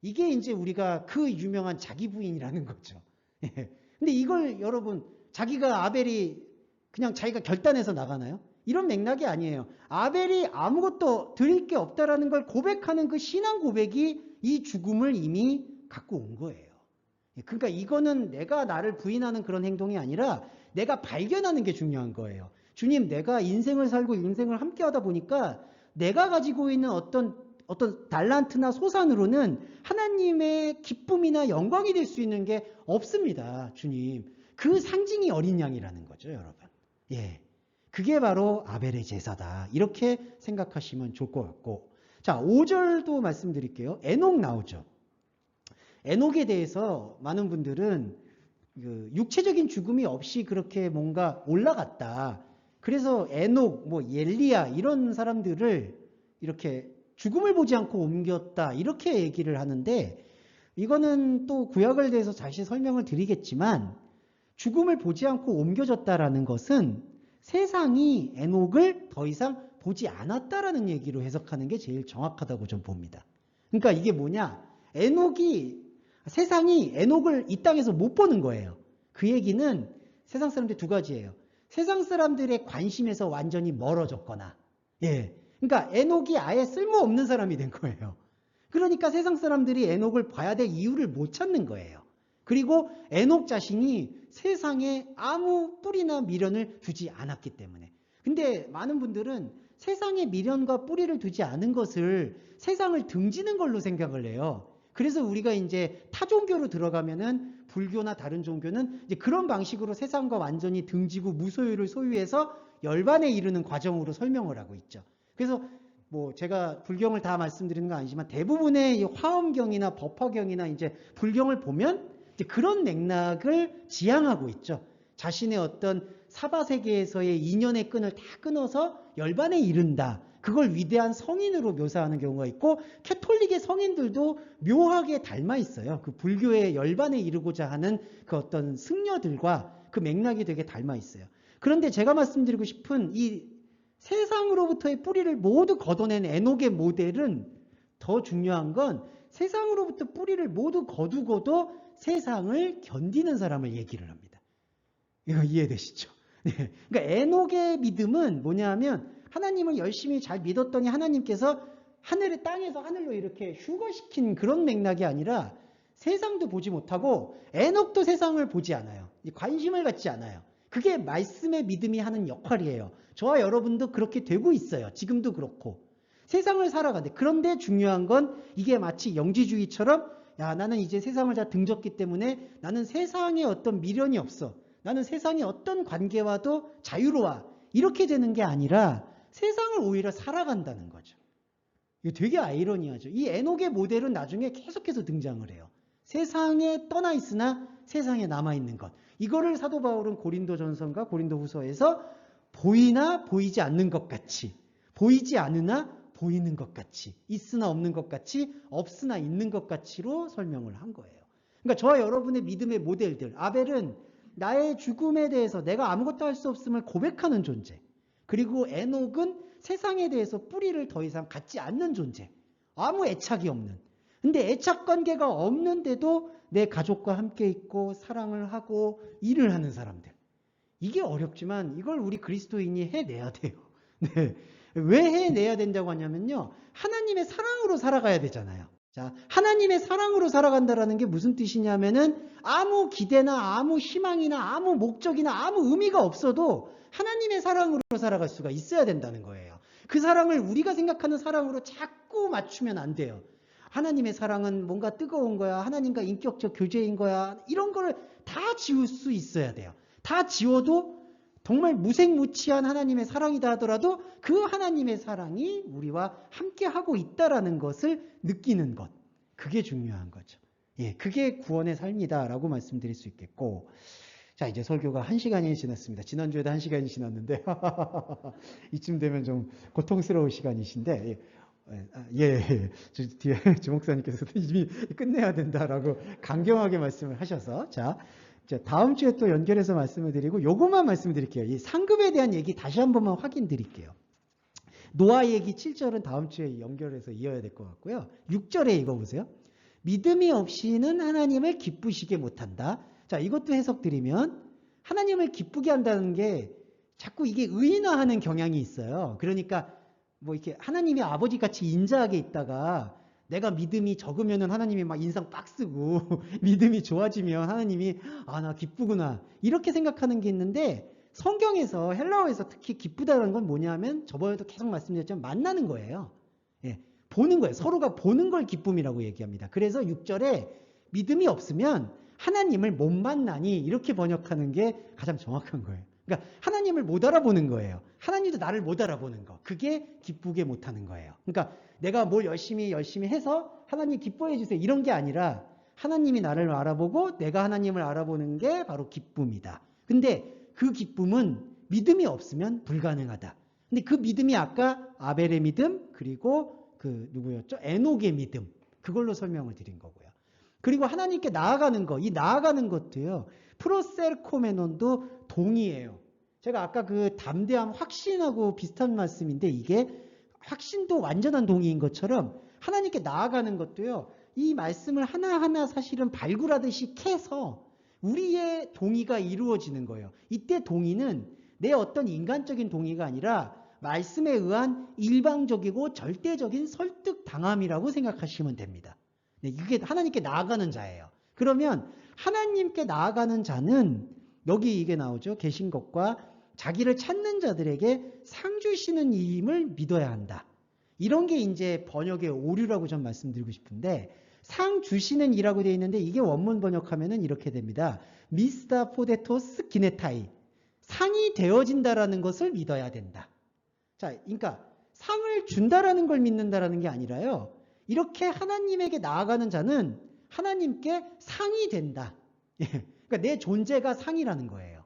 Speaker 2: 이게 이제 우리가 그 유명한 자기 부인이라는 거죠. 근데 이걸 여러분 자기가 아벨이 그냥 자기가 결단해서 나가나요? 이런 맥락이 아니에요. 아벨이 아무것도 드릴 게 없다라는 걸 고백하는 그 신앙 고백이 이 죽음을 이미 갖고 온 거예요. 그러니까 이거는 내가 나를 부인하는 그런 행동이 아니라 내가 발견하는 게 중요한 거예요. 주님, 내가 인생을 살고 인생을 함께 하다 보니까 내가 가지고 있는 어떤 달란트나 소산으로는 하나님의 기쁨이나 영광이 될 수 있는 게 없습니다. 주님. 그 상징이 어린 양이라는 거죠, 여러분. 예. 그게 바로 아벨의 제사다. 이렇게 생각하시면 좋을 것 같고. 자, 5절도 말씀드릴게요. 에녹 나오죠. 에녹에 대해서 많은 분들은 그 육체적인 죽음이 없이 그렇게 뭔가 올라갔다. 그래서 에녹, 엘리야 이런 사람들을 이렇게 죽음을 보지 않고 옮겼다. 이렇게 얘기를 하는데 이거는 또 구약을 대해서 다시 설명을 드리겠지만 죽음을 보지 않고 옮겨졌다라는 것은 세상이 에녹을 더 이상 보지 않았다라는 얘기로 해석하는 게 제일 정확하다고 좀 봅니다. 그러니까 이게 뭐냐? 세상이 에녹을 이 땅에서 못 보는 거예요. 그 얘기는 세상 사람들 두 가지예요. 세상 사람들의 관심에서 완전히 멀어졌거나, 그러니까 에녹이 아예 쓸모없는 사람이 된 거예요. 그러니까 세상 사람들이 에녹을 봐야 될 이유를 못 찾는 거예요. 그리고 에녹 자신이 세상에 아무 뿌리나 미련을 두지 않았기 때문에. 근데 많은 분들은 세상에 미련과 뿌리를 두지 않은 것을 세상을 등지는 걸로 생각을 해요. 그래서 우리가 이제 타 종교로 들어가면은 불교나 다른 종교는 이제 그런 방식으로 세상과 완전히 등지고 무소유를 소유해서 열반에 이르는 과정으로 설명을 하고 있죠. 그래서 제가 불경을 다 말씀드리는 건 아니지만 대부분의 화엄경이나 법화경이나 이제 불경을 보면 이제 그런 맥락을 지향하고 있죠. 자신의 어떤 사바세계에서의 인연의 끈을 다 끊어서 열반에 이른다. 그걸 위대한 성인으로 묘사하는 경우가 있고 캐톨릭의 성인들도 묘하게 닮아 있어요. 그 불교의 열반에 이르고자 하는 그 어떤 승려들과 그 맥락이 되게 닮아 있어요. 그런데 제가 말씀드리고 싶은 이 세상으로부터의 뿌리를 모두 걷어낸 에녹의 모델은 더 중요한 건 세상으로부터 뿌리를 모두 거두고도 세상을 견디는 사람을 얘기를 합니다. 이거 이해되시죠? 그러니까 에녹의 믿음은 뭐냐면 하나님을 열심히 잘 믿었더니 하나님께서 땅에서 하늘로 이렇게 휴거시킨 그런 맥락이 아니라 세상도 보지 못하고 에녹도 세상을 보지 않아요. 관심을 갖지 않아요. 그게 말씀의 믿음이 하는 역할이에요. 저와 여러분도 그렇게 되고 있어요. 지금도 그렇고. 세상을 살아가는데 그런데 중요한 건 이게 마치 영지주의처럼 나는 이제 세상을 다 등졌기 때문에 나는 세상에 어떤 미련이 없어. 나는 세상의 어떤 관계와도 자유로워. 이렇게 되는 게 아니라 세상을 오히려 살아간다는 거죠. 이거 되게 아이러니하죠. 이 에녹의 모델은 나중에 계속해서 등장을 해요. 세상에 떠나 있으나 세상에 남아있는 것. 이거를 사도 바울은 고린도전서과 고린도후서에서 보이나 보이지 않는 것 같이, 보이지 않으나 보이는 것 같이, 있으나 없는 것 같이, 없으나 있는 것 같이로 설명을 한 거예요. 그러니까 저와 여러분의 믿음의 모델들, 아벨은 나의 죽음에 대해서 내가 아무것도 할 수 없음을 고백하는 존재. 그리고 에녹은 세상에 대해서 뿌리를 더 이상 갖지 않는 존재. 아무 애착이 없는. 근데 애착 관계가 없는데도 내 가족과 함께 있고 사랑을 하고 일을 하는 사람들. 이게 어렵지만 이걸 우리 그리스도인이 해내야 돼요. 네. 왜 해내야 된다고 하냐면요. 하나님의 사랑으로 살아가야 되잖아요. 자, 하나님의 사랑으로 살아간다라는 게 무슨 뜻이냐면은 아무 기대나 아무 희망이나 아무 목적이나 아무 의미가 없어도 하나님의 사랑으로 살아갈 수가 있어야 된다는 거예요. 그 사랑을 우리가 생각하는 사랑으로 자꾸 맞추면 안 돼요. 하나님의 사랑은 뭔가 뜨거운 거야. 하나님과 인격적 교제인 거야. 이런 거를 다 지울 수 있어야 돼요. 다 지워도 정말 무색무취한 하나님의 사랑이다 하더라도 그 하나님의 사랑이 우리와 함께하고 있다라는 것을 느끼는 것. 그게 중요한 거죠. 예, 그게 구원의 삶이다라고 말씀드릴 수 있겠고. 자, 이제 설교가 1시간이 지났습니다. 지난주에도 1시간이 지났는데 이쯤 되면 좀 고통스러운 시간이신데 예. 뒤에 주 목사님께서 이미 끝내야 된다라고 강경하게 말씀을 하셔서 자, 다음 주에 또 연결해서 말씀을 드리고 요것만 말씀드릴게요. 이 상급에 대한 얘기 다시 한 번만 확인드릴게요. 노아 얘기 7절은 다음 주에 연결해서 이어야 될 것 같고요. 6절에 이거 보세요. 믿음이 없이는 하나님을 기쁘시게 못한다. 자, 이것도 해석드리면 하나님을 기쁘게 한다는 게 자꾸 이게 의인화하는 경향이 있어요. 그러니까 뭐 이렇게 하나님이 아버지 같이 인자하게 있다가 내가 믿음이 적으면은 하나님이 막 인상 빡 쓰고 믿음이 좋아지면 하나님이 나 기쁘구나 이렇게 생각하는 게 있는데 성경에서 헬라어에서 특히 기쁘다는 건 뭐냐면 저번에도 계속 말씀드렸지만 만나는 거예요. 예, 보는 거예요. 서로가 보는 걸 기쁨이라고 얘기합니다. 그래서 6절에 믿음이 없으면 하나님을 못 만나니 이렇게 번역하는 게 가장 정확한 거예요. 그러니까 하나님을 못 알아보는 거예요. 하나님도 나를 못 알아보는 거. 그게 기쁘게 못하는 거예요. 그러니까 내가 뭘 열심히 해서 하나님 기뻐해 주세요. 이런 게 아니라 하나님이 나를 알아보고 내가 하나님을 알아보는 게 바로 기쁨이다. 근데 그 기쁨은 믿음이 없으면 불가능하다. 근데 그 믿음이 아까 아벨의 믿음 그리고 그 누구였죠? 에녹의 믿음. 그걸로 설명을 드린 거고요. 그리고 하나님께 나아가는 거. 이 나아가는 것도요. 프로셀코메논도 동의해요. 제가 아까 그 담대함 확신하고 비슷한 말씀인데 이게 확신도 완전한 동의인 것처럼 하나님께 나아가는 것도요. 이 말씀을 하나하나 사실은 발굴하듯이 캐서 우리의 동의가 이루어지는 거예요. 이때 동의는 내 어떤 인간적인 동의가 아니라 말씀에 의한 일방적이고 절대적인 설득당함이라고 생각하시면 됩니다. 네, 이게 하나님께 나아가는 자예요. 그러면 하나님께 나아가는 자는 여기 이게 나오죠. 계신 것과 자기를 찾는 자들에게 상 주시는 이임을 믿어야 한다. 이런 게 이제 번역의 오류라고 전 말씀드리고 싶은데 상 주시는 이라고 되어 있는데 이게 원문 번역하면은 이렇게 됩니다. 미스타 포데토스 기네타이. 상이 되어진다라는 것을 믿어야 된다. 자, 그러니까 상을 준다라는 걸 믿는다라는 게 아니라요. 이렇게 하나님에게 나아가는 자는 하나님께 상이 된다. 그러니까 내 존재가 상이라는 거예요.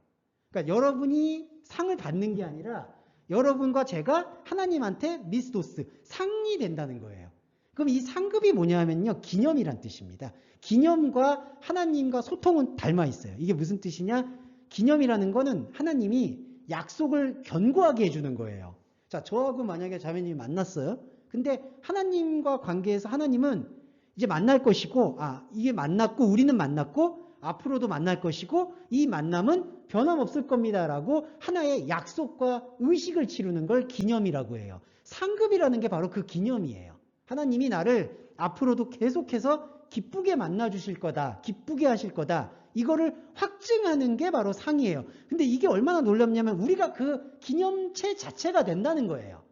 Speaker 2: 그러니까 여러분이 상을 받는 게 아니라 여러분과 제가 하나님한테 미스토스, 상이 된다는 거예요. 그럼 이 상급이 뭐냐면요. 기념이란 뜻입니다. 기념과 하나님과 소통은 닮아 있어요. 이게 무슨 뜻이냐? 기념이라는 거는 하나님이 약속을 견고하게 해주는 거예요. 자, 저하고 만약에 자매님이 만났어요. 근데 하나님과 관계에서 하나님은 이제 만날 것이고, 이게 만났고, 우리는 만났고, 앞으로도 만날 것이고, 이 만남은 변함없을 겁니다라고 하나의 약속과 의식을 치르는 걸 기념이라고 해요. 상급이라는 게 바로 그 기념이에요. 하나님이 나를 앞으로도 계속해서 기쁘게 만나 주실 거다. 기쁘게 하실 거다. 이거를 확증하는 게 바로 상이에요. 근데 이게 얼마나 놀랍냐면 우리가 그 기념체 자체가 된다는 거예요.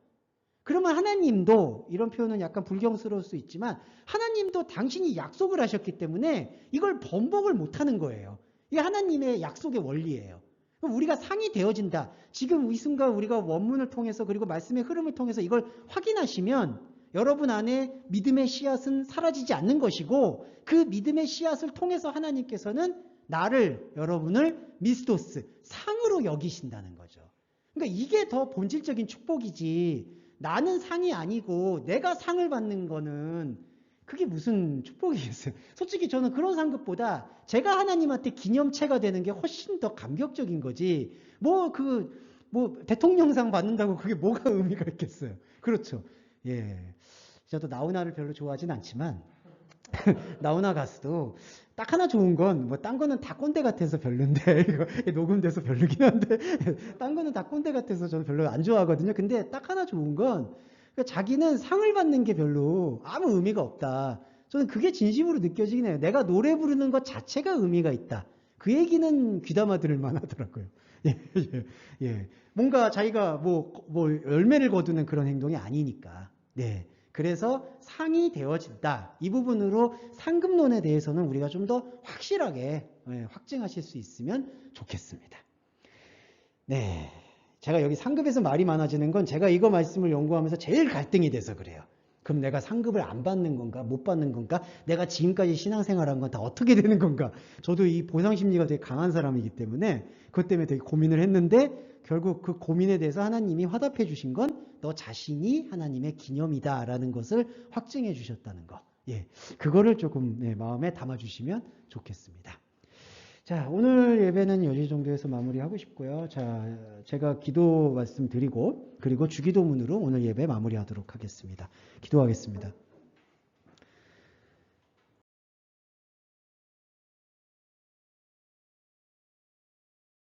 Speaker 2: 그러면 하나님도, 이런 표현은 약간 불경스러울 수 있지만 하나님도 당신이 약속을 하셨기 때문에 이걸 번복을 못하는 거예요. 이게 하나님의 약속의 원리예요. 그럼 우리가 상이 되어진다. 지금 이 순간 우리가 원문을 통해서 그리고 말씀의 흐름을 통해서 이걸 확인하시면 여러분 안에 믿음의 씨앗은 사라지지 않는 것이고 그 믿음의 씨앗을 통해서 하나님께서는 여러분을 미스토스, 상으로 여기신다는 거죠. 그러니까 이게 더 본질적인 축복이지 나는 상이 아니고 내가 상을 받는 거는 그게 무슨 축복이겠어요? 솔직히 저는 그런 상급보다 제가 하나님한테 기념체가 되는 게 훨씬 더 감격적인 거지. 뭐 대통령상 받는다고 그게 뭐가 의미가 있겠어요? 그렇죠. 예. 저도 나훈아를 별로 좋아하진 않지만 나훈아 가수도 딱 하나 좋은 건 뭐 딴 거는 다 꼰대 같아서 별론데 이거 녹음돼서 별로긴 한데 딴 거는 다 꼰대 같아서 저는 별로 안 좋아하거든요. 근데 딱 하나 좋은 건 자기는 상을 받는 게 별로 아무 의미가 없다. 저는 그게 진심으로 느껴지긴 해요. 내가 노래 부르는 것 자체가 의미가 있다. 그 얘기는 귀담아 들을 만하더라고요. 예, 예, 예. 뭔가 자기가 뭐 열매를 거두는 그런 행동이 아니니까. 네. 그래서 상이 되어진다. 이 부분으로 상급론에 대해서는 우리가 좀 더 확실하게 확증하실 수 있으면 좋겠습니다. 네. 제가 여기 상급에서 말이 많아지는 건 제가 이거 말씀을 연구하면서 제일 갈등이 돼서 그래요. 그럼 내가 상급을 안 받는 건가? 못 받는 건가? 내가 지금까지 신앙생활한 건 다 어떻게 되는 건가? 저도 이 보상 심리가 되게 강한 사람이기 때문에 그것 때문에 되게 고민을 했는데 결국 그 고민에 대해서 하나님이 화답해 주신 건 너 자신이 하나님의 기념이다라는 것을 확증해 주셨다는 거. 예. 그거를 조금 마음에 담아 주시면 좋겠습니다. 자, 오늘 예배는 여기 정도에서 마무리하고 싶고요. 자, 제가 기도 말씀드리고 그리고 주기도문으로 오늘 예배 마무리하도록 하겠습니다. 기도하겠습니다.